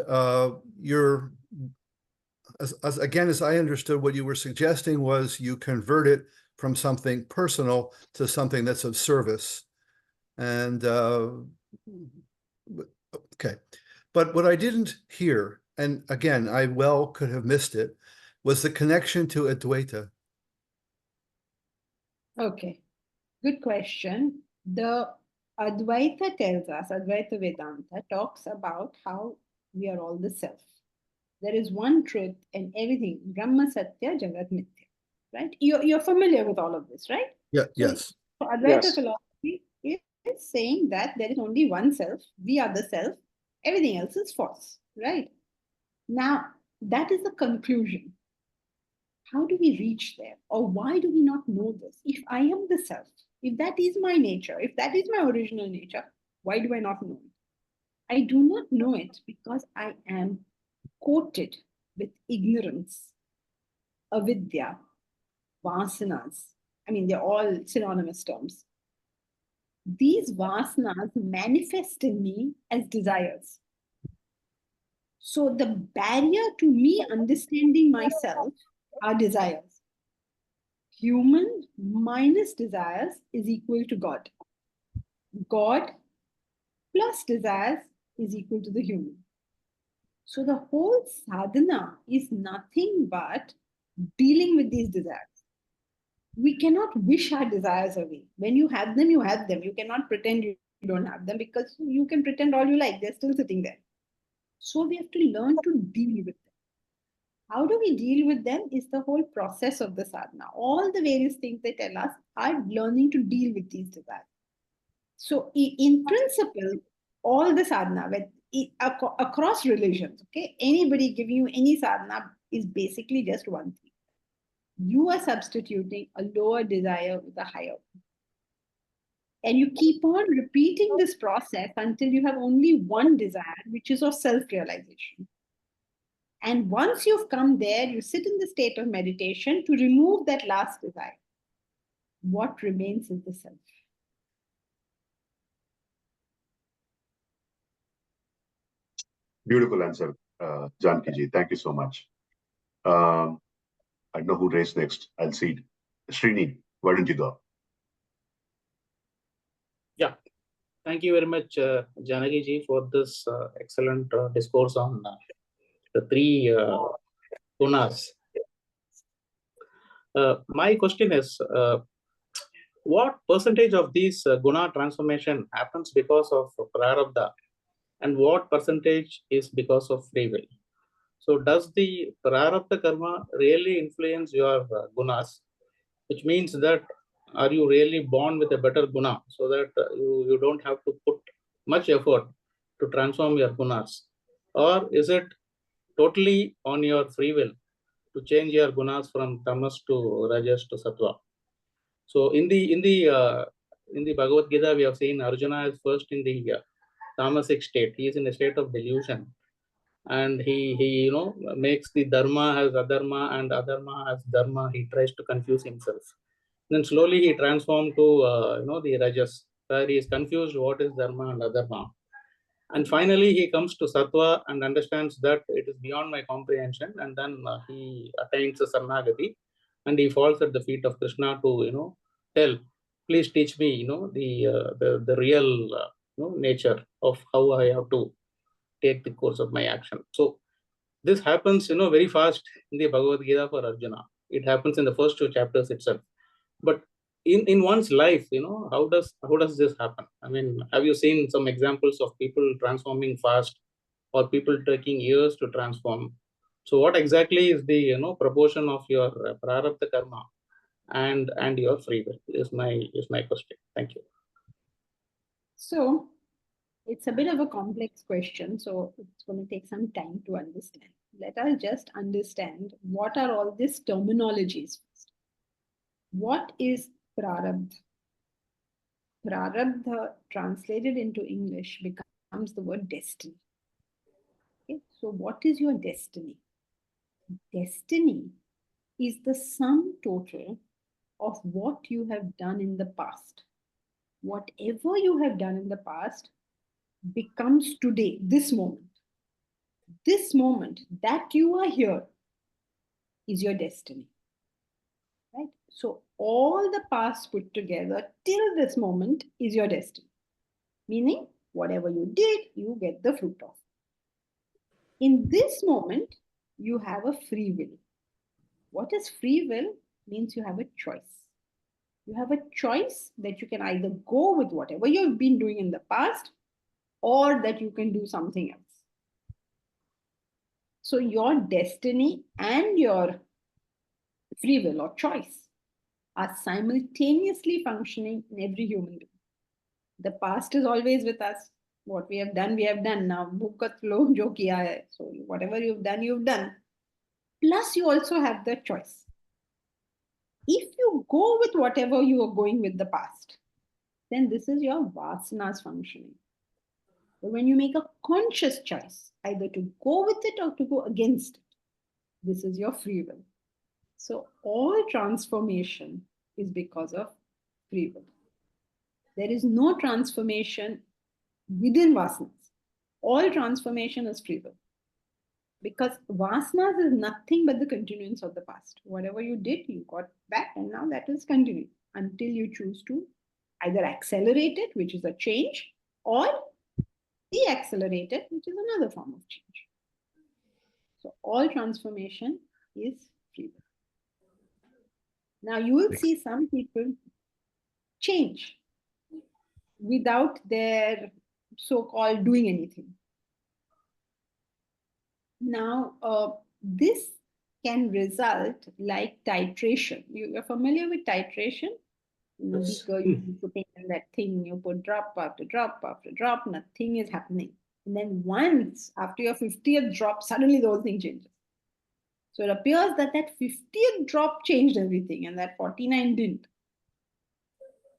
as I understood, what you were suggesting was you convert it from something personal to something that's of service. And okay, but what I didn't hear, and again, I well could have missed it, was the connection to Advaita. Okay, good question. The Advaita tells us, Advaita Vedanta talks about how we are all the self. There is one truth and everything, Brahma Satya Jagat Mithya, right? You're familiar with all of this, right? Yeah. Yes. So Advaita Yes. philosophy is saying that there is only one self, we are the self, everything else is false, right? Now, that is the conclusion. How do we reach there? Or why do we not know this? If I am the self, if that is my nature, if that is my original nature, why do I not know it? I do not know it because I am coated with ignorance, avidya, vasanas. I mean, they're all synonymous terms. These vasanas manifest in me as desires. So the barrier to me understanding myself are desires. Human minus desires is equal to God. God plus desires is equal to the human. So the whole sadhana is nothing but dealing with these desires. We cannot wish our desires away. When you have them, you have them. You cannot pretend you don't have them, because you can pretend all you like, they're still sitting there. So we have to learn to deal with them. How do we deal with them is the whole process of the sadhana. All the various things they tell us are learning to deal with these desires. So in principle, all the sadhana, across religions, okay, anybody giving you any sadhana is basically just one thing. You are substituting a lower desire with a higher. And you keep on repeating this process until you have only one desire, which is of self-realization. And once you've come there, you sit in the state of meditation to remove that last desire. What remains is the self. Beautiful answer, Jankiji. Thank you so much. I know who raised next. I'll see. Srini, why don't you go? Yeah, thank you very much, Janaki ji, for this excellent discourse on the three gunas. My question is, what percentage of these guna transformation happens because of prarabdha, and what percentage is because of free will? So does the prarabdha karma really influence your gunas, which means that are you really born with a better guna, so that you don't have to put much effort to transform your gunas? Or is it totally on your free will to change your gunas from tamas to rajas to sattva? So in the Bhagavad Gita, we have seen Arjuna is first in the tamasic state. He is in a state of delusion, and he makes the dharma as adharma and adharma as dharma. He tries to confuse himself. Then slowly he transformed to the rajas, where he is confused what is dharma and adharma. And finally he comes to sattva and understands that it is beyond my comprehension, and then he attains a sarnagati, and he falls at the feet of Krishna to tell, please teach me the real nature of how I have to take the course of my action. So this happens very fast in the Bhagavad Gita for Arjuna. It happens in the first two chapters itself. But in one's life, how does this happen? I mean, have you seen some examples of people transforming fast, or people taking years to transform? So what exactly is the proportion of your prarabdha karma and your free will is my question. Thank you. So it's a bit of a complex question, so it's going to take some time to understand. Let us just understand what are all these terminologies first. What is prarabdha? Prarabdha translated into English becomes the word destiny. Okay, so what is your destiny? Destiny is the sum total of what you have done in the past. Whatever you have done in the past becomes today, this moment. This moment that you are here is your destiny. Right? So all the past put together till this moment is your destiny. Meaning, whatever you did, you get the fruit of. In this moment, you have a free will. What is free will? Means you have a choice. You have a choice that you can either go with whatever you've been doing in the past, or that you can do something else. So your destiny and your free will or choice are simultaneously functioning in every human being. The past is always with us. What we have done, we have done. Now, bhukat lo jo kiya hai. So whatever you've done, you've done. Plus, you also have the choice. If you go with whatever you are going with the past, then this is your vasanas functioning. But when you make a conscious choice, either to go with it or to go against it, this is your free will. So all transformation is because of free will. There is no transformation within vasanas. All transformation is free will. Because vasanas is nothing but the continuance of the past. Whatever you did, you got back, and now that is continuing until you choose to either accelerate it, which is a change, or de-accelerate it, which is another form of change. So all transformation is free will. Now you will see some people change without their so-called doing anything. Now, this can result like titration. You are familiar with titration? Yes. Because you put in that thing, you put drop after drop after drop, nothing is happening. And then once after your 50th drop, suddenly the whole thing changes. So it appears that that 50th drop changed everything and that 49 didn't.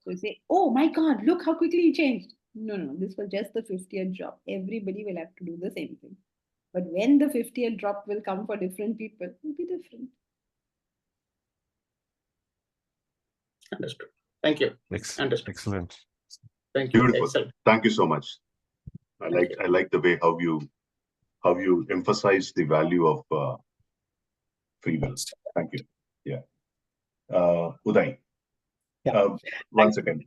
So you say, oh my God, look how quickly it changed. No, no, this was just the 50th drop. Everybody will have to do the same thing. But when the 50th drop will come for different people, it will be different. Understood. Thank you. Understood. Excellent. Thank you. Beautiful. Excellent. Thank you so much. I like the way how you emphasize the value of free will. Thank you. Yeah. Uday. Yeah. One second.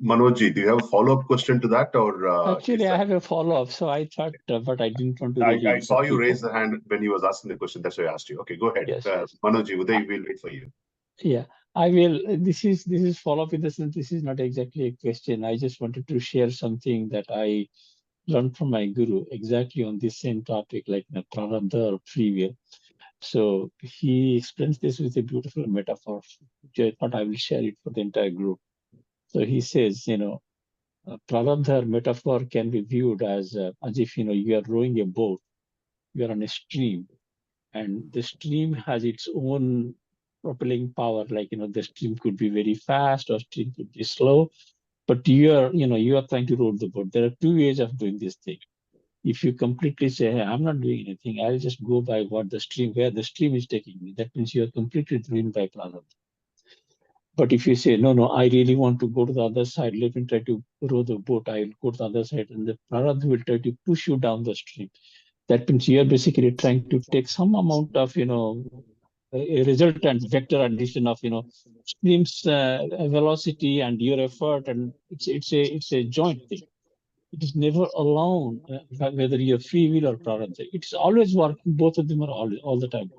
Manojji, do you have a follow-up question to that, or Actually, I have a follow-up, so I thought, but I didn't want to really I saw you keep raise on. the hand when he was asking the question. That's why I asked you. Okay, go ahead. Yes. Manojji, Uday, we'll wait for you. Yeah, I will. This is follow-up in the sense this is not exactly a question. I just wanted to share something that I learned from my guru exactly on this same topic, like prarabdha or free will. So he explains this with a beautiful metaphor, which I thought I will share it for the entire group. So he says, prarabdha or metaphor can be viewed as if you are rowing a boat, you are on a stream, and the stream has its own propelling power. Like the stream could be very fast or stream could be slow, but you are trying to row the boat. There are two ways of doing this thing. If you completely say, hey, I'm not doing anything, I'll just go by where the stream is taking me, that means you are completely ruined by prarabdha. But if you say, no, I really want to go to the other side, let me try to row the boat, I'll go to the other side, and the prarabdha will try to push you down the stream. That means you are basically trying to take some amount of, a resultant vector addition of, stream's velocity and your effort, and it's a joint thing. It is never alone, whether you're free will or prarabdha. It's always working. Both of them are all the time.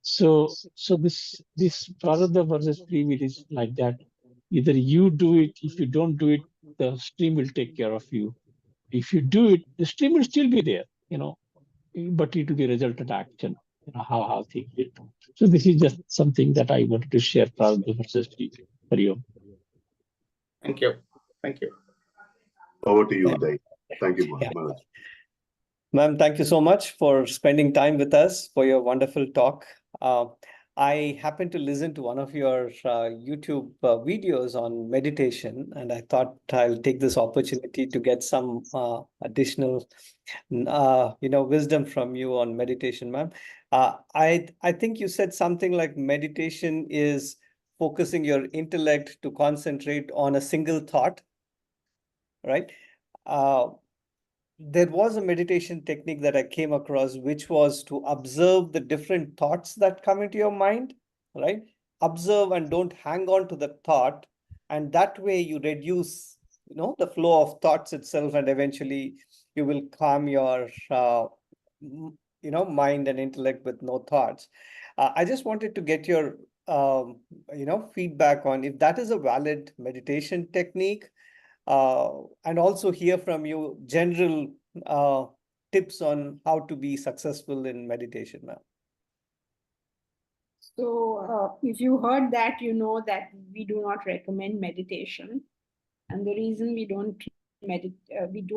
So this prarabdha versus free will is like that. Either you do it. If you don't do it, the stream will take care of you. If you do it, the stream will still be there, but it will be resultant action. How things will do. So this is just something that I wanted to share. Prarabdha versus free will. Hari Om. Thank you. Thank you. Over to you, Uday. Thank you, Manoj. Ma'am, thank you so much for spending time with us, for your wonderful talk. I happened to listen to one of your YouTube videos on meditation, and I thought I'll take this opportunity to get some additional, wisdom from you on meditation, ma'am. I think you said something like meditation is focusing your intellect to concentrate on a single thought, right? There was a meditation technique that I came across, which was to observe the different thoughts that come into your mind, right? Observe and don't hang on to the thought. And that way you reduce, the flow of thoughts itself, and eventually you will calm your, mind and intellect with no thoughts. I just wanted to get your, feedback on if that is a valid meditation technique, and also hear from you general tips on how to be successful in meditation, ma'am. So if you heard that, you know that we do not recommend meditation. And the reason we do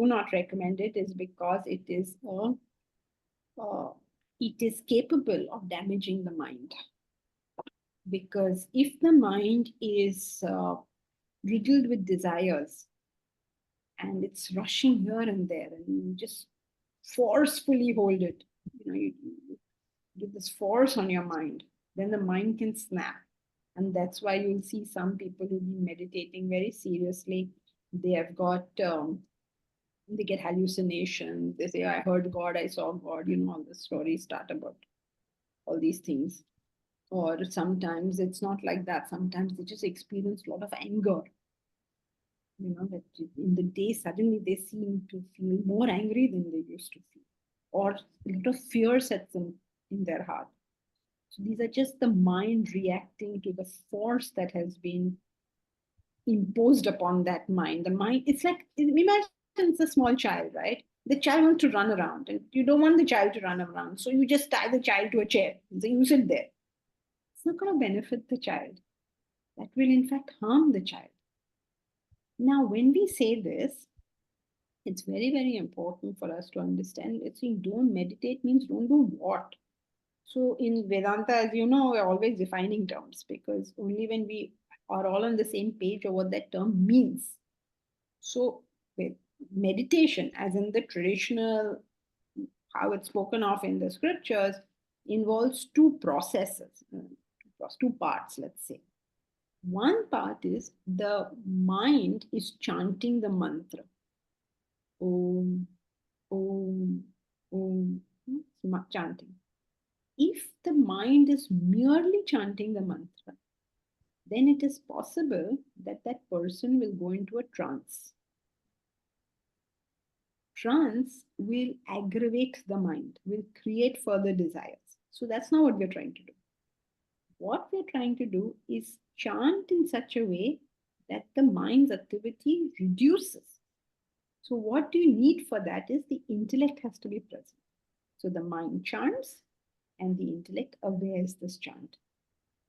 not recommend it is because it is capable of damaging the mind. Because if the mind is riddled with desires, and it's rushing here and there, and you just forcefully hold it, you do this force on your mind, then the mind can snap. And that's why you'll see some people who've been meditating very seriously, they have got they get hallucinations. They say, I heard God, I saw God, all the stories start about all these things. Or sometimes it's not like that. Sometimes they just experience a lot of anger. That in the day, suddenly they seem to feel more angry than they used to feel. or a lot of fear sets in their heart. So these are just the mind reacting to the force that has been imposed upon that mind. The mind, it's like, imagine it's a small child, right? The child wants to run around and you don't want the child to run around. So you just tie the child to a chair and say, you sit there. It's not going to benefit the child. That will in fact harm the child. Now, when we say this, it's very, very important for us to understand. It's saying don't meditate means don't do what? So in Vedanta, as you know, we're always defining terms because only when we are all on the same page of what that term means. So with meditation, as in the traditional, how it's spoken of in the scriptures, involves two processes, two parts, let's say. One part is the mind is chanting the mantra. Om, Om, Om, chanting. If the mind is merely chanting the mantra, then it is possible that that person will go into a trance. Trance will aggravate the mind, will create further desires. So that's not what we're trying to do. What we're trying to do is chant in such a way that the mind's activity reduces. So what you need for that is the intellect has to be present. So the mind chants and the intellect awares this chant.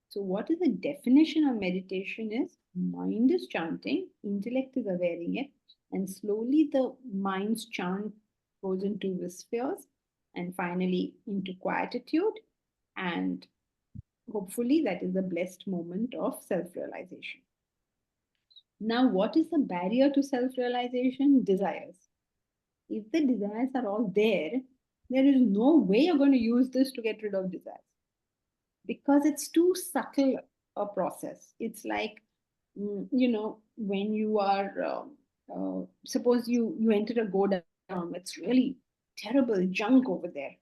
So what is the definition of meditation is mind is chanting, intellect is awareing it, and slowly the mind's chant goes into spheres and finally into quietude, and hopefully that is a blessed moment of self-realization. Now, what is the barrier to self-realization? Desires. If the desires are all there is no way you're going to use this to get rid of desires because it's too subtle a process. It's like, when you are, suppose you enter a go down, it's really terrible junk over there.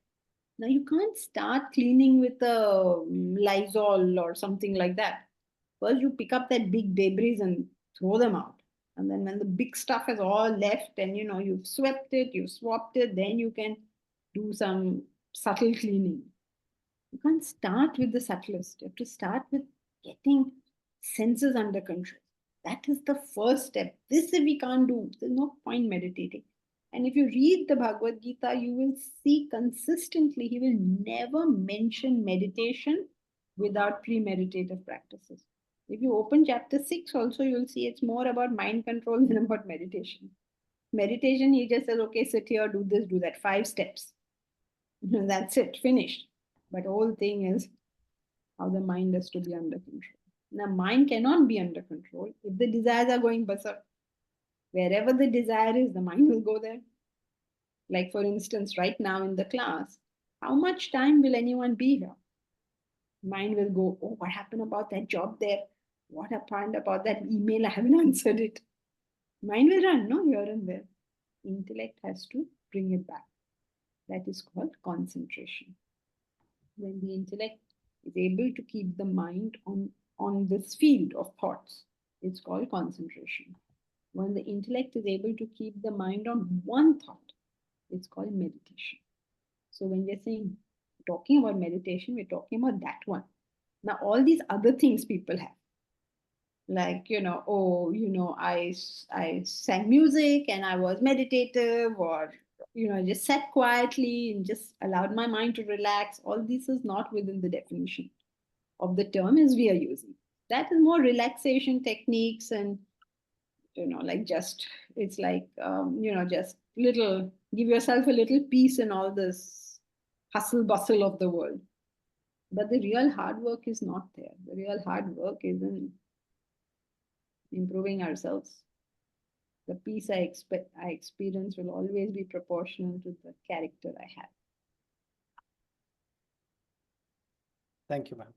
Now you can't start cleaning with a Lysol or something like that. First, you pick up that big debris and throw them out. And then when the big stuff is all left and you've swept it, you've swapped it, then you can do some subtle cleaning. You can't start with the subtlest. You have to start with getting senses under control. That is the first step. This if we can't do, there's no point meditating. And if you read the Bhagavad Gita, you will see consistently, he will never mention meditation without premeditative practices. If you open chapter 6 also, you'll see it's more about mind control than about meditation. Meditation, he just says, okay, sit here, do this, do that, 5 steps. That's it, finished. But the whole thing is how the mind has to be under control. Now, mind cannot be under control if the desires are going berserk. Wherever the desire is, the mind will go there. Like, for instance, right now in the class, how much time will anyone be here? Mind will go, oh, what happened about that job there? What happened about that email? I haven't answered it. Mind will run, no, here and there. Intellect has to bring it back. That is called concentration. When the intellect is able to keep the mind on this field of thoughts, it's called concentration. When the intellect is able to keep the mind on one thought, it's called meditation. So when we're talking about meditation, we're talking about that one. Now, all these other things people have, like, I sang music and I was meditative, or, just sat quietly and just allowed my mind to relax. All this is not within the definition of the term as we are using. That is more relaxation techniques and, it's like, just give yourself a little peace in all this hustle bustle of the world. But the real hard work is not there. The real hard work is in improving ourselves. The peace I experience will always be proportional to the character I have. Thank you, ma'am.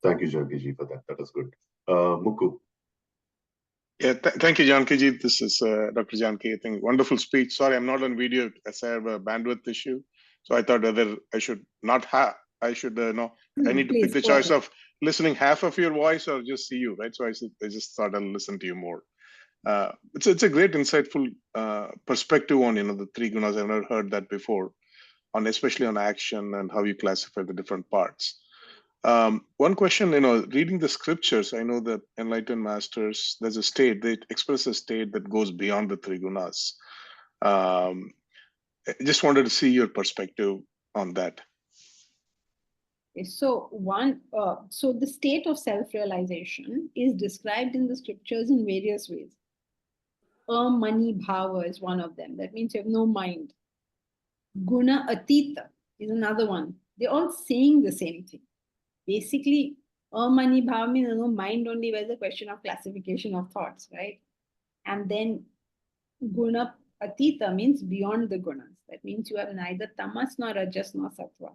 Thank you, Jankiji, for that. That was good. Mukku. Yeah, thank you, Jankiji. This is Dr. Janki. I think wonderful speech. Sorry, I'm not on video as I have a bandwidth issue. So I thought whether I should not have, I should know. I need to pick the choice of listening half of your voice or just see you, right? So I just thought I'll listen to you more. It's a great insightful perspective on the three gunas. I've never heard that before, on especially on action and how you classify the different parts. One question, reading the scriptures, I know that enlightened masters, there's a state, they express a state that goes beyond the three gunas. I just wanted to see your perspective on that. So so the state of self-realization is described in the scriptures in various ways. Mani bhava is one of them. That means you have no mind. Guna atita is another one. They're all saying the same thing. Basically, mani bhava means no mind only, where's the question of classification of thoughts, right? And then guna atita means beyond the gunas. That means you have neither tamas nor rajas nor sattva.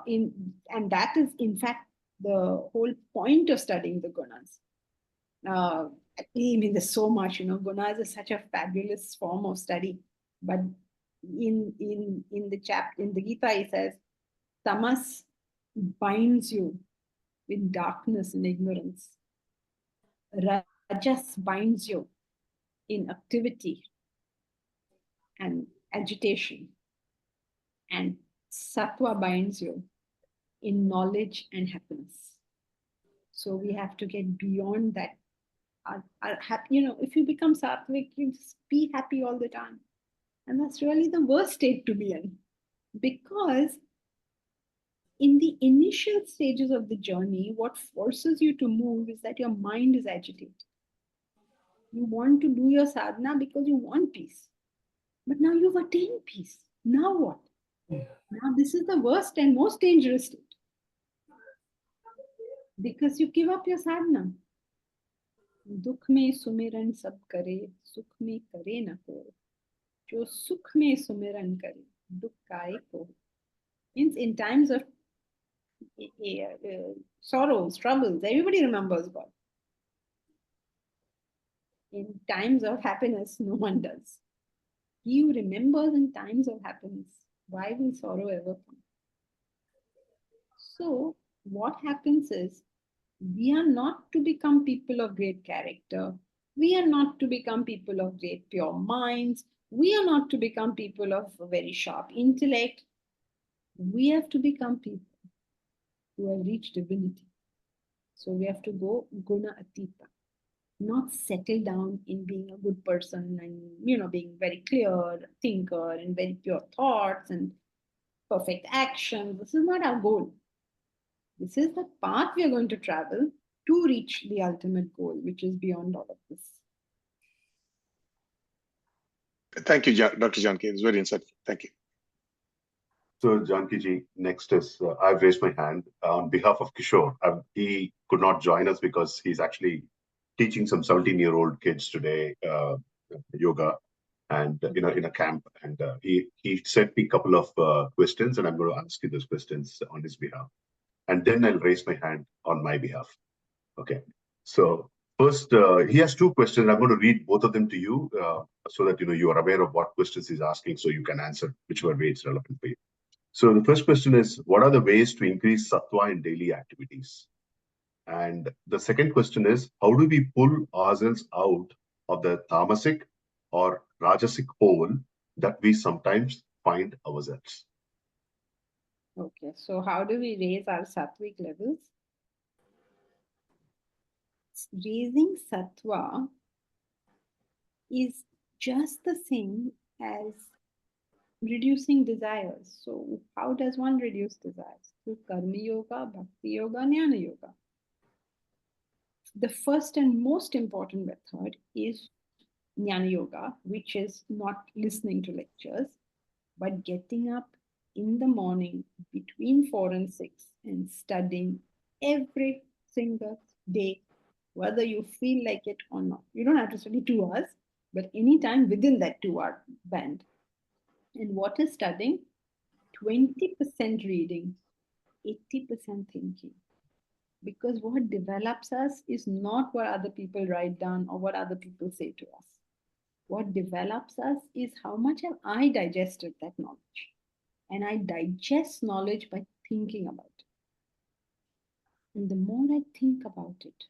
And that is in fact the whole point of studying the gunas. I mean, there's so much, gunas is such a fabulous form of study. But in the Gita, he says, tamas binds you with darkness and ignorance. Rajas binds you in activity and agitation. And sattva binds you in knowledge and happiness. So we have to get beyond that. If you become sattvic, you just be happy all the time. And that's really the worst state to be in. Because in the initial stages of the journey, what forces you to move is that your mind is agitated. You want to do your sadhana because you want peace. But now you've attained peace. Now what? Now this is the worst and most dangerous state. Because you give up your sadhana. Dukh mein sumiran sab kare, sukh mein kare na ko. Jo sukh mein sumiran kare, dukh kaye ko. Means in times of sorrows, troubles, everybody remembers God. In times of happiness, no one does. He who remembers in times of happiness, why will sorrow ever come? So, what happens is, we are not to become people of great character. We are not to become people of great pure minds. We are not to become people of very sharp intellect. We have to become people who have reached divinity. So we have to go guna atita, not settle down in being a good person and being very clear thinker and very pure thoughts and perfect action. This is not our goal. This is the path we are going to travel to reach the ultimate goal, which is beyond all of this. Thank you, Dr. Jankiji. It's very insightful. Thank you. So, Jankiji, next is I've raised my hand on behalf of Kishore. He could not join us because he's actually teaching some 17-year-old kids today yoga, and in a camp. And he sent me a couple of questions, and I'm going to ask you those questions on his behalf. And then I'll raise my hand on my behalf. Okay. So first, he has two questions. I'm going to read both of them to you so that you are aware of what questions he's asking, so you can answer whichever way it's relevant for you. So the first question is, what are the ways to increase sattva in daily activities? And the second question is, how do we pull ourselves out of the tamasic or rajasic hole that we sometimes find ourselves? Okay, so how do we raise our sattvic levels? Raising sattva is just the same as reducing desires. So how does one reduce desires? Through karma yoga, bhakti yoga, jnana yoga. The first and most important method is jnana yoga, which is not listening to lectures, but getting up in the morning between 4 and 6 and studying every single day, whether you feel like it or not. You don't have to study 2 hours, but anytime within that 2-hour band. And what is studying? 20% reading, 80% thinking. Because what develops us is not what other people write down or what other people say to us. What develops us is how much have I digested that knowledge. And I digest knowledge by thinking about it. And the more I think about it,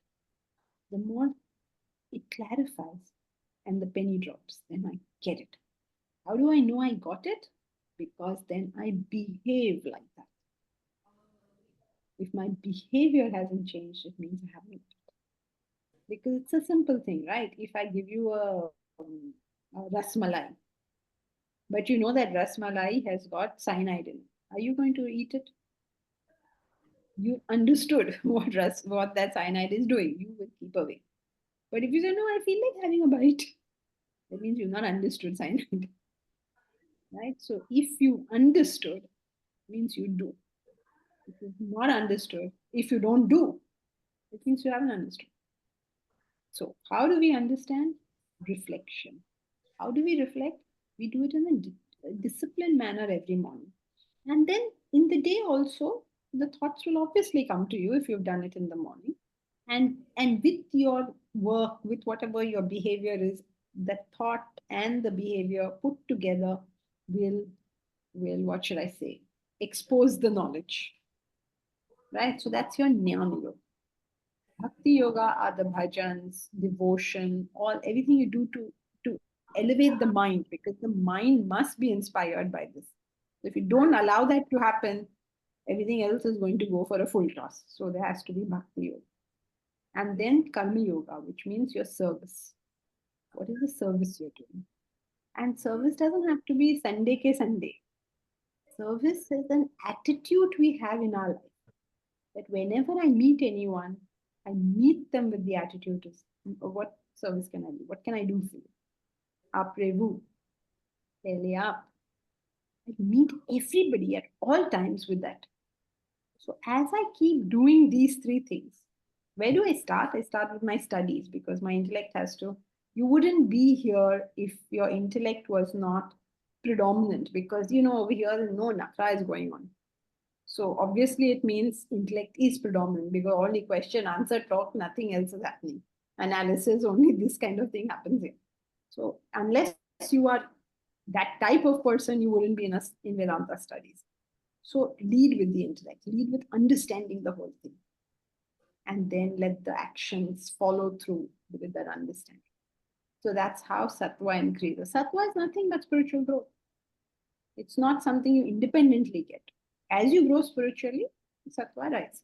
the more it clarifies. and the penny drops. Then I get it. How do I know I got it? Because then I behave like that. If my behavior hasn't changed, it means I haven't. Because it's a simple thing, right? If I give you a rasmalai, but you know that rasmalai has got cyanide in it, are you going to eat it? You understood what that cyanide is doing. You will keep away. But if you say, no, I feel like having a bite, that means you've not understood cyanide. Right? So if you understood, means you do. If you've not understood, if you don't do, it means you haven't understood. So how do we understand? Reflection. How do we reflect? We do it in a disciplined manner every morning. And then in the day also, the thoughts will obviously come to you if you've done it in the morning. And with your work, with whatever your behavior is, the thought and the behavior put together will what should I say, expose the knowledge. Right? So that's your Jnana Yoga. Bhakti Yoga are the bhajans, devotion, everything you do to elevate the mind, because the mind must be inspired by this. If you don't allow that to happen, everything else is going to go for a full toss. So there has to be Bhakti Yoga. And then Karma Yoga, which means your service. What is the service you're doing? And service doesn't have to be Sunday ke Sunday. Service is an attitude we have in our life. That whenever I meet anyone, I meet them with the attitude of what service can I do? What can I do for you? Aprevu, pele aap. I meet everybody at all times with that. So as I keep doing these three things, where do I start? I start with my studies, because my intellect has to. You wouldn't be here if your intellect was not predominant, because over here no nakra is going on. So obviously it means intellect is predominant, because only question, answer, talk, nothing else is happening. Analysis, only this kind of thing happens here. So unless you are that type of person, you wouldn't be in Vedanta studies. So lead with the intellect, lead with understanding the whole thing. And then let the actions follow through with that understanding. So that's how sattva increases. Sattva is nothing but spiritual growth. It's not something you independently get. As you grow spiritually, sattva rises.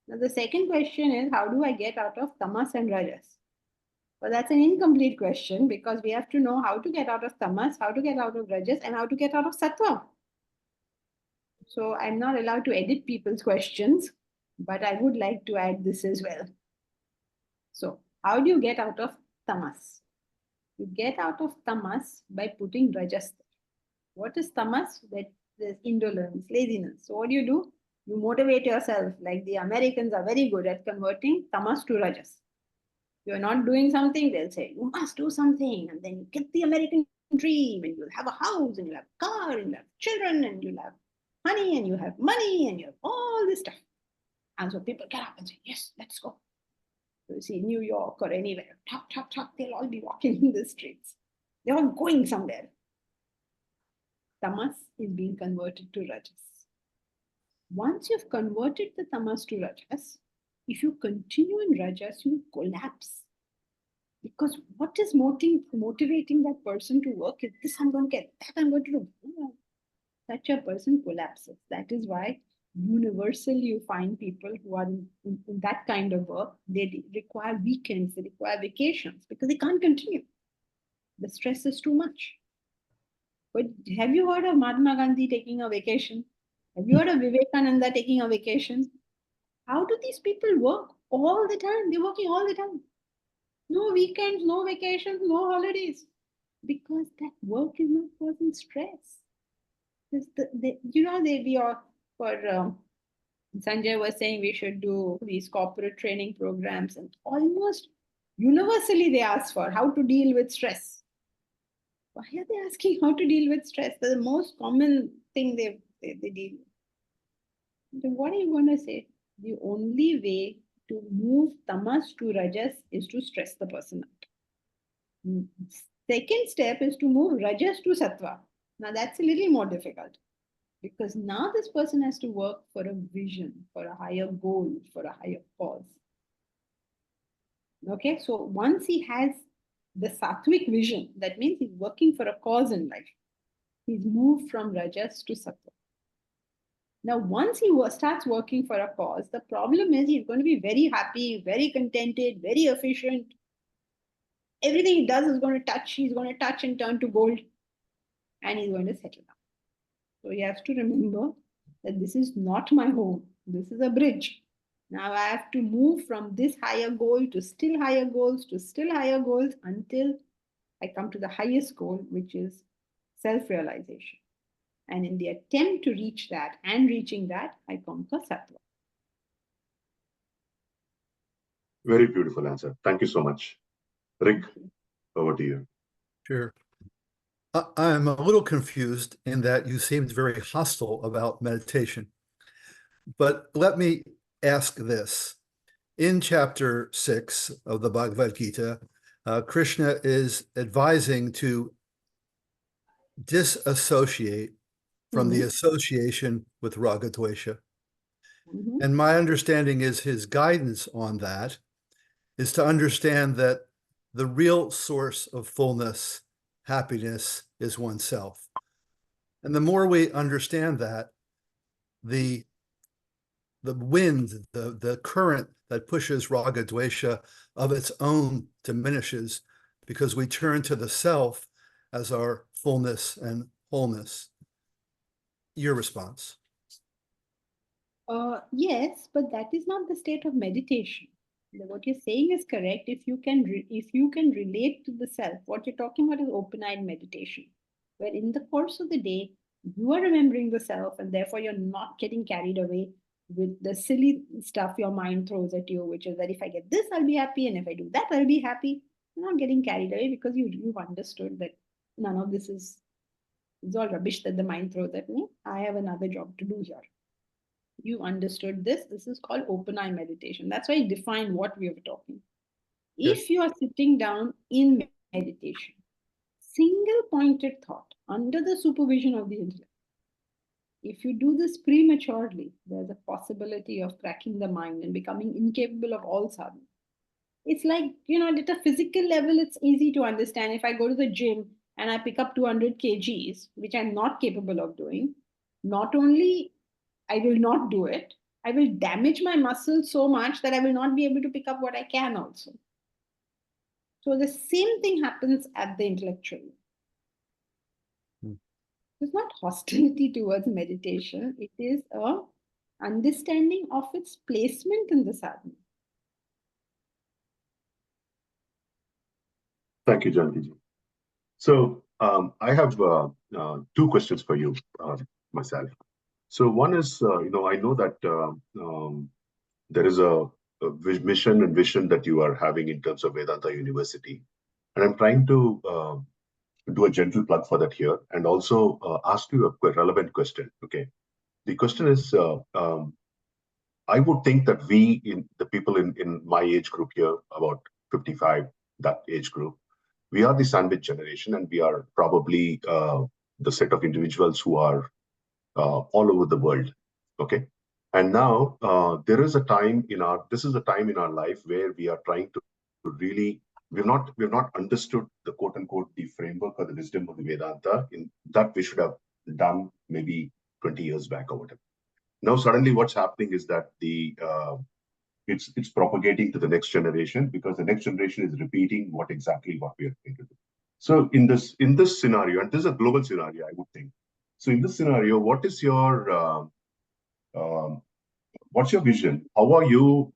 Now the second question is, how do I get out of tamas and rajas? Well, that's an incomplete question, because we have to know how to get out of tamas, how to get out of rajas, and how to get out of sattva. So I'm not allowed to edit people's questions, but I would like to add this as well. So how do you get out of tamas? You get out of tamas by putting rajas. What is tamas? That there's indolence, laziness. So what do? You motivate yourself. Like the Americans are very good at converting tamas to rajas. You're not doing something, they'll say, you must do something. And then you get the American dream, and you'll have a house, and you'll have a car, and you'll have children, and you'll have honey, and you have money, and you have all this stuff. And so people get up and say, yes, let's go. So you see New York or anywhere, tap, tap, tap, they'll all be walking in the streets. They're all going somewhere. Tamas is being converted to rajas. Once you've converted the tamas to rajas, if you continue in rajas, you collapse. Because what is motivating that person to work is this I'm going to get, that I'm going to do. Such a person collapses. That is why universally you find people who are in that kind of work, they require weekends, they require vacations, because they can't continue. The stress is too much. But have you heard of Mahatma Gandhi taking a vacation? Have you heard of Vivekananda taking a vacation? How do these people work all the time? They're working all the time. No weekends, no vacations, no holidays. Because that work is not causing stress. We are for Sanjay was saying we should do these corporate training programs, and almost universally they ask for how to deal with stress. Why are they asking how to deal with stress? That's the most common thing they deal with. So what are you going to say? The only way to move tamas to rajas is to stress the person out. Second step is to move rajas to sattva. Now that's a little more difficult, because now this person has to work for a vision, for a higher goal, for a higher cause. Okay, so once he has the sattvic vision, that means he's working for a cause in life. He's moved from rajas to sattva. Now, once he starts working for a cause, the problem is he's going to be very happy, very contented, very efficient. Everything he does is going to touch, he's going to touch and turn to gold, and he's going to settle down. So he has to remember that this is not my home. This is a bridge. Now I have to move from this higher goal to still higher goals to still higher goals until I come to the highest goal, which is self-realization. And in the attempt to reach that and reaching that, I conquer sattva. Very beautiful answer. Thank you so much. Rick, over to you. Sure. I'm a little confused in that you seemed very hostile about meditation. But let me ask this. In chapter 6 of the Bhagavad Gita, Krishna is advising to disassociate from the association with Raga Dvesha. And my understanding is his guidance on that is to understand that the real source of fullness, happiness, is oneself. And the more we understand that, the wind, the current that pushes Raga Dvesha of its own diminishes because we turn to the self as our fullness and wholeness. Your response? Yes, but that is not the state of meditation. What you're saying is correct. If you can relate to the self, what you're talking about is open-eyed meditation, where in the course of the day you are remembering the self, and therefore you're not getting carried away with the silly stuff your mind throws at you, which is that if I get this, I'll be happy, and if I do that, I'll be happy. You're not getting carried away because you've understood that none of this is, it's all rubbish that the mind throws at me. I have another job to do here. You understood this. This is called open eye meditation. That's why I define what we are talking. If you are sitting down in meditation, single pointed thought under the supervision of the intellect, if you do this prematurely, there's a possibility of cracking the mind and becoming incapable of all sadhana. It's like, at a physical level, it's easy to understand. If I go to the gym and I pick up 200 kgs, which I'm not capable of doing, not only I will not do it, I will damage my muscles so much that I will not be able to pick up what I can also. So the same thing happens at the intellectual. It's not hostility towards meditation. It is a understanding of its placement in the sadhana. Thank you, Jankiji. So I have two questions for you, myself. So one is, I know that there is a mission and vision that you are having in terms of Vedanta University. And I'm trying to do a gentle plug for that here and also ask you a relevant question. Okay. The question is, I would think that the people in my age group here, about 55, that age group, we are the sandwich generation, and we are probably the set of individuals who are all over the world. Okay. And now this is a time in our life where we are trying to really, we've not understood the quote unquote the framework or the wisdom of the Vedanta in that we should have done maybe 20 years back or whatever. Now suddenly what's happening is that it's propagating to the next generation, because the next generation is repeating what we are going to do. So in this scenario, and this is a global scenario, I would think. So in this scenario, what is your what's your vision? How are you?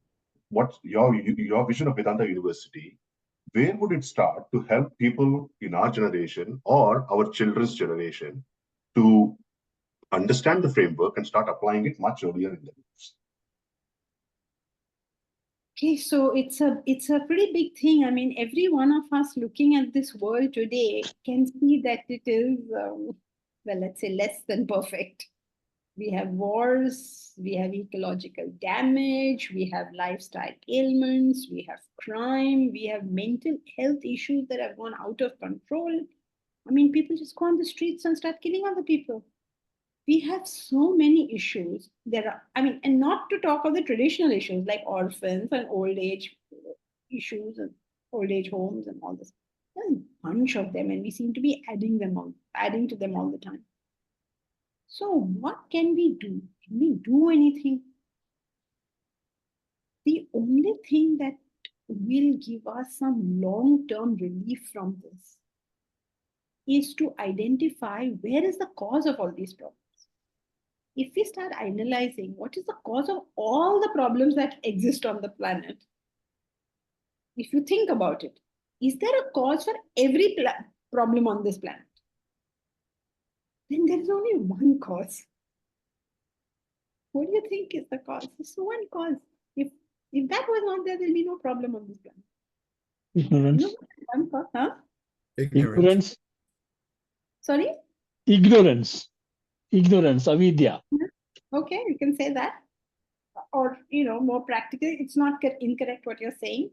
What's your vision of Vedanta University? Where would it start to help people in our generation or our children's generation to understand the framework and start applying it much earlier in their lives? Okay, so it's a pretty big thing. I mean, every one of us looking at this world today can see that it is, let's say, less than perfect. We have wars, we have ecological damage, we have lifestyle ailments, we have crime, we have mental health issues that have gone out of control. I mean, people just go on the streets and start killing other people. We have so many issues. And not to talk of the traditional issues like orphans and old age issues and old age homes and all this. There's a bunch of them, and we seem to be adding to them all the time. So what can we do? Can we do anything? The only thing that will give us some long-term relief from this is to identify where is the cause of all these problems. If we start analyzing what is the cause of all the problems that exist on the planet, if you think about it, is there a cause for every problem on this planet? Then there is only one cause. What do you think is the cause? There's one cause. If that was not there, there'll be no problem on this planet. Ignorance. No one cause, huh? Ignorance. Sorry? Ignorance. Ignorance, avidya. Okay, you can say that. Or, more practically, it's not incorrect what you're saying.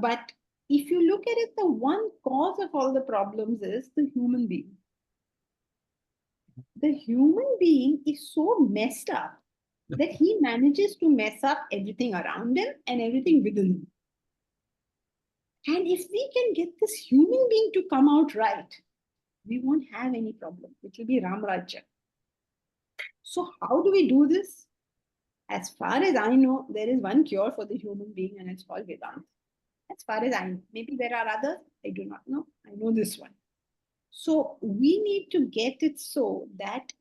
But if you look at it, the one cause of all the problems is the human being. The human being is so messed up that he manages to mess up everything around him and everything within him. And if we can get this human being to come out right, we won't have any problem. It will be Ram Rajya. So how do we do this? As far as I know, there is one cure for the human being, and it's called Vedanta. As far as I know. Maybe there are others. I do not know. I know this one. So we need to get it so that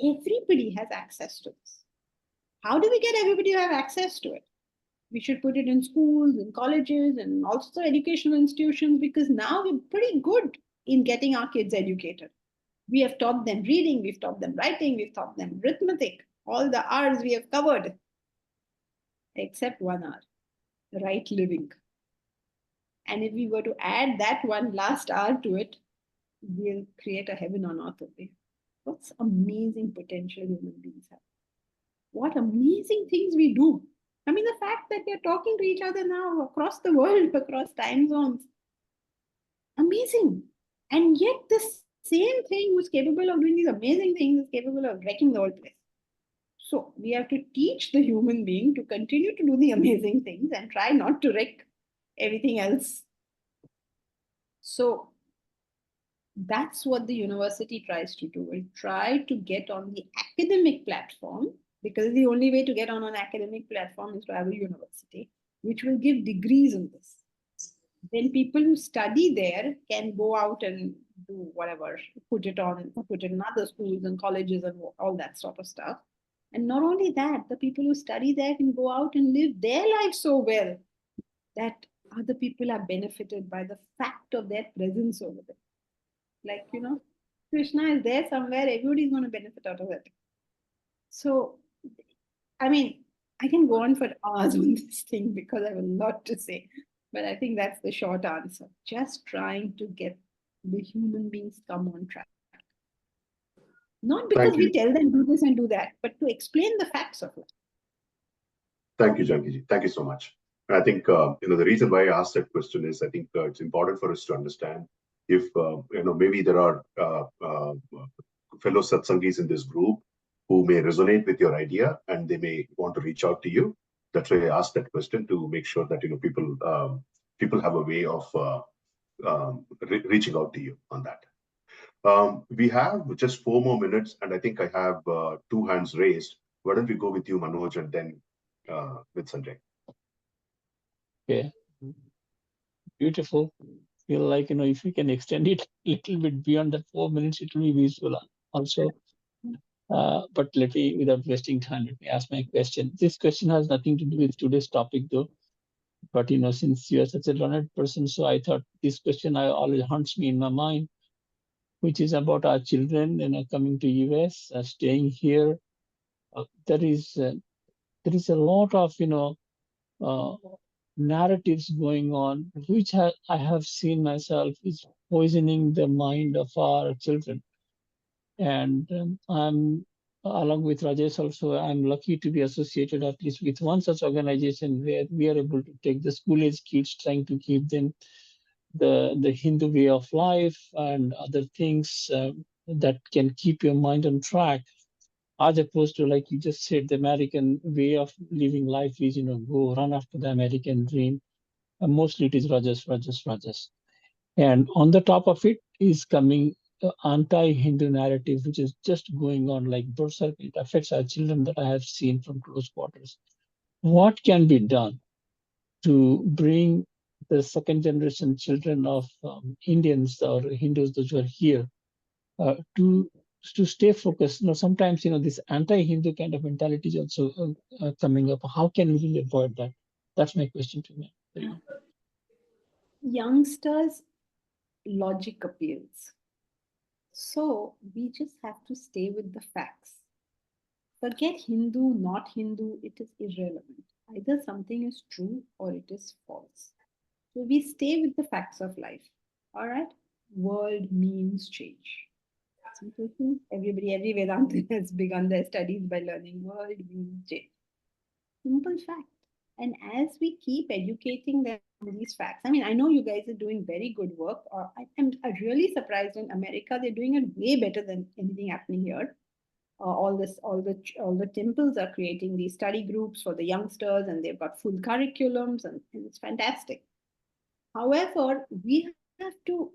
everybody has access to this. How do we get everybody to have access to it? We should put it in schools, in colleges, and also educational institutions, because now we're pretty good in getting our kids educated. We have taught them reading, we've taught them writing, we've taught them arithmetic. All the R's we have covered, except one R, right living. And if we were to add that one last R to it, we'll create a heaven on earth over there. What amazing potential human beings have. What amazing things we do. I mean, the fact that we're talking to each other now across the world, across time zones, amazing. And yet this same thing who's capable of doing these amazing things is capable of wrecking the whole place. So we have to teach the human being to continue to do the amazing things and try not to wreck everything else. So that's what the university tries to do. It tries to get on the academic platform, because the only way to get on an academic platform is to have a university, which will give degrees in this. Then people who study there can go out and do whatever, put it in other schools and colleges and all that sort of stuff. And not only that, the people who study there can go out and live their life so well that other people are benefited by the fact of their presence over there. Like, Krishna is there somewhere, everybody's going to benefit out of it. So, I mean, I can go on for hours on this thing because I have a lot to say. But I think that's the short answer. Just trying to get the human beings come on track. Not because we tell them do this and do that, but to explain the facts of it. Thank you, Jankiji. Thank you so much. And I think, the reason why I asked that question is I think it's important for us to understand if, maybe there are fellow satsangis in this group who may resonate with your idea and they may want to reach out to you. That's why I asked that question, to make sure that, people have a way of reaching out to you on that. We have just 4 more minutes, and I think I have 2 hands raised. Why don't we go with you, Manoj, and then with Sanjay? Okay. Beautiful. Feel like, if you can extend it a little bit beyond that 4 minutes, it will be useful also. But without wasting time, let me ask my question. This question has nothing to do with today's topic, though. But since you are such a learned person, so I thought this question always haunts me in my mind, which is about our children, coming to US, staying here. There is a lot of narratives going on, which I have seen myself is poisoning the mind of our children. And I'm, along with Rajesh also, I'm lucky to be associated at least with one such organization where we are able to take the school-age kids, trying to keep them the Hindu way of life and other things that can keep your mind on track, as opposed to, like you just said, the American way of living life is, go run after the American dream. And mostly it is Rajas. And on the top of it is coming the anti-Hindu narrative, which is just going on like berserk. It affects our children that I have seen from close quarters. What can be done to bring the second generation children of Indians or Hindus, those who are here, to stay focused? Sometimes this anti-Hindu kind of mentality is also coming up. How can we really avoid that? That's my question to you. Youngsters, logic appeals. So we just have to stay with the facts. Forget Hindu, not Hindu, it is irrelevant. Either something is true or it is false. So we stay with the facts of life. All right? World means change. Simple thing. Every Vedanta has begun their studies by learning world means change. Simple fact. And as we keep educating them on these facts, I know you guys are doing very good work. I'm really surprised in America, they're doing it way better than anything happening here. All the temples are creating these study groups for the youngsters, and they've got full curriculums, and it's fantastic. However, we have to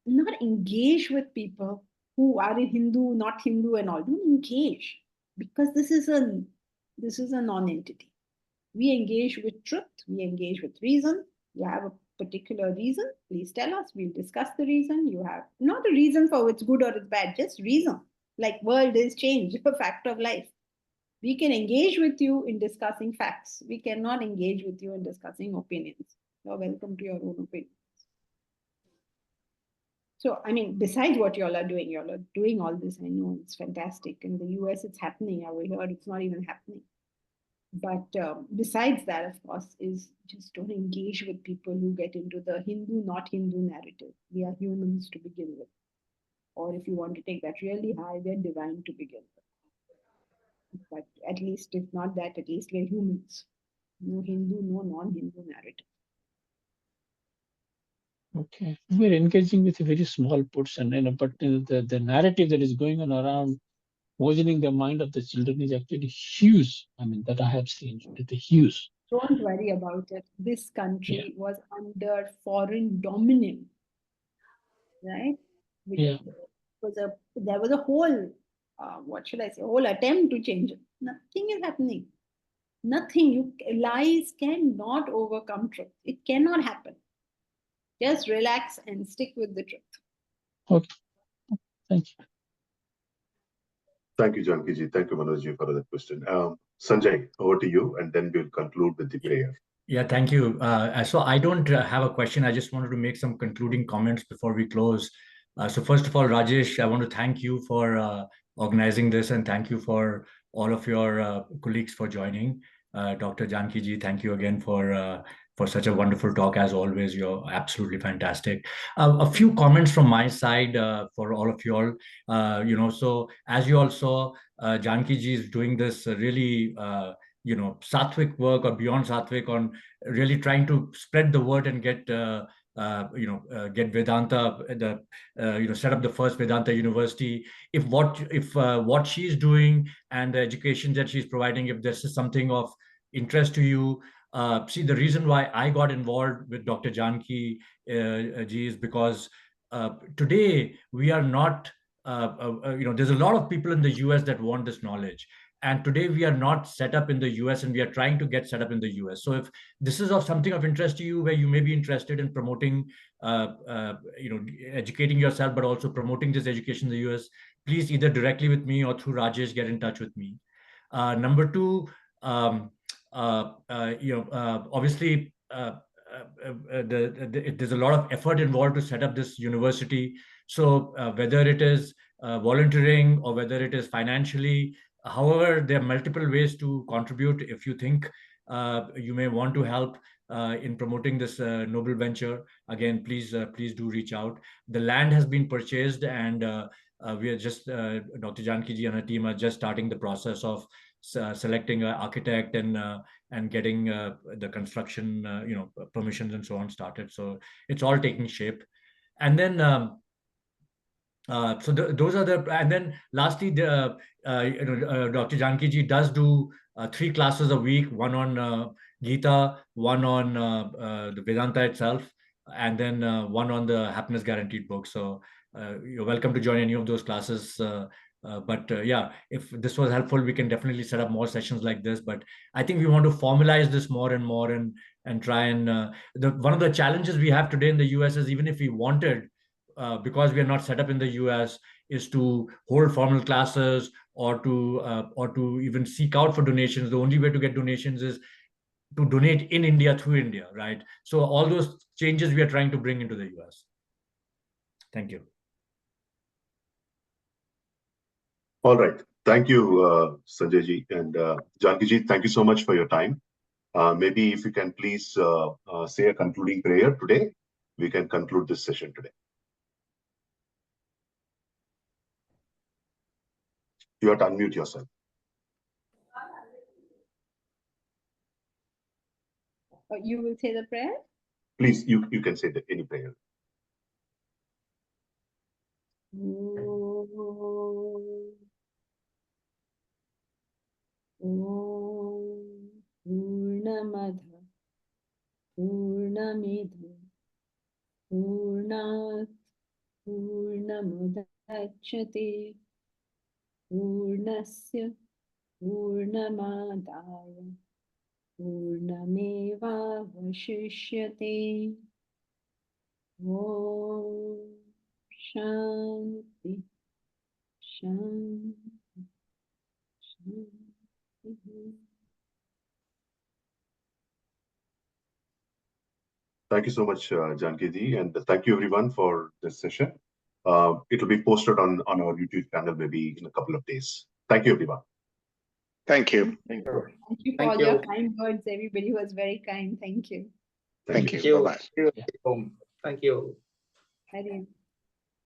not engage with people who are Hindu, not Hindu, and all. Don't engage, because this is a non-entity. We engage with truth. We engage with reason. You have a particular reason, please tell us. We'll discuss the reason. You have not a reason for it's good or it's bad, just reason. Like world is change, a fact of life. We can engage with you in discussing facts. We cannot engage with you in discussing opinions. You're welcome to your own opinions. So, besides what y'all are doing all this. I know it's fantastic. In the US, it's happening. Over here, it's not even happening. But besides that, of course, is just don't engage with people who get into the Hindu, not Hindu narrative. We are humans to begin with. Or if you want to take that really high, we're divine to begin with. But at least, if not that, at least we're humans. No Hindu, no non-Hindu narrative. Okay, we're engaging with a very small portion, but the narrative that is going on around poisoning the mind of the children is actually huge. That I have seen, it's huge. Don't worry about it. This country was under foreign dominion, right? Yeah. There was a whole, whole attempt to change it. Nothing is happening. Nothing. Lies cannot overcome truth. It cannot happen. Just relax and stick with the truth. Okay. Thank you. Thank you, Jankiji. Thank you, Manojji, for that question. Sanjay, over to you, and then we'll conclude with the prayer. Yeah, thank you. So I don't have a question. I just wanted to make some concluding comments before we close. So first of all, Rajesh, I want to thank you for organizing this, and thank you for all of your colleagues for joining. Dr. Jankiji, thank you again for such a wonderful talk. As always, you're absolutely fantastic. A few comments from my side for all of you all. So as you all saw, Jankiji is doing this really sattvic work or beyond sattvic on really trying to spread the word and get get Vedanta, set up the first Vedanta university. If what she's doing and the education that she's providing, if this is something of interest to you, see, the reason why I got involved with Dr. Janki ji is because today we are not, there's a lot of people in the US that want this knowledge. And today we are not set up in the US, and we are trying to get set up in the US. So if this is of something of interest to you, where you may be interested in promoting, educating yourself, but also promoting this education in the US, please either directly with me or through Rajesh, get in touch with me. Number two, obviously, there's a lot of effort involved to set up this university. So whether it is volunteering or whether it is financially, however, there are multiple ways to contribute. If you think you may want to help in promoting this noble venture, again, please do reach out. The land has been purchased, and we are just, Dr. Jankiji and her team are just starting the process of selecting an architect and getting the construction, permissions and so on started. So it's all taking shape. And then those are the, and then lastly, Dr. Jankiji does do 3 classes a week, one on Gita, one on the Vedanta itself. and then one on the happiness guaranteed book. So you're welcome to join any of those classes. Yeah, if this was helpful, we can definitely set up more sessions like this. But I think we want to formalize this more and more, and try and one of the challenges we have today in the US is, even if we wanted, because we are not set up in the US, is to hold formal classes or to even seek out for donations. The only way to get donations is to donate in India through India, right? So all those changes we are trying to bring into the US. Thank you. All right. Thank you, Sanjay ji. And Janki ji, thank you so much for your time. Maybe if you can please say a concluding prayer today, we can conclude this session today. You have to unmute yourself. You will say the prayer? Please, you can say any prayer. Purnamada Purnamidhu Purnat Purnamudachyate Purnasya Purnamadaya Purnamevavashishyate. Om Shanti Shanti Shanti. Thank you so much, Janki ji, and thank you everyone for this session. It will be posted on our YouTube channel maybe in a couple of days. Thank you, everyone. Thank you. Thank you for all your kind words. Everybody was very kind. Thank you. Thank you. Bye-bye. Thank you. Hari.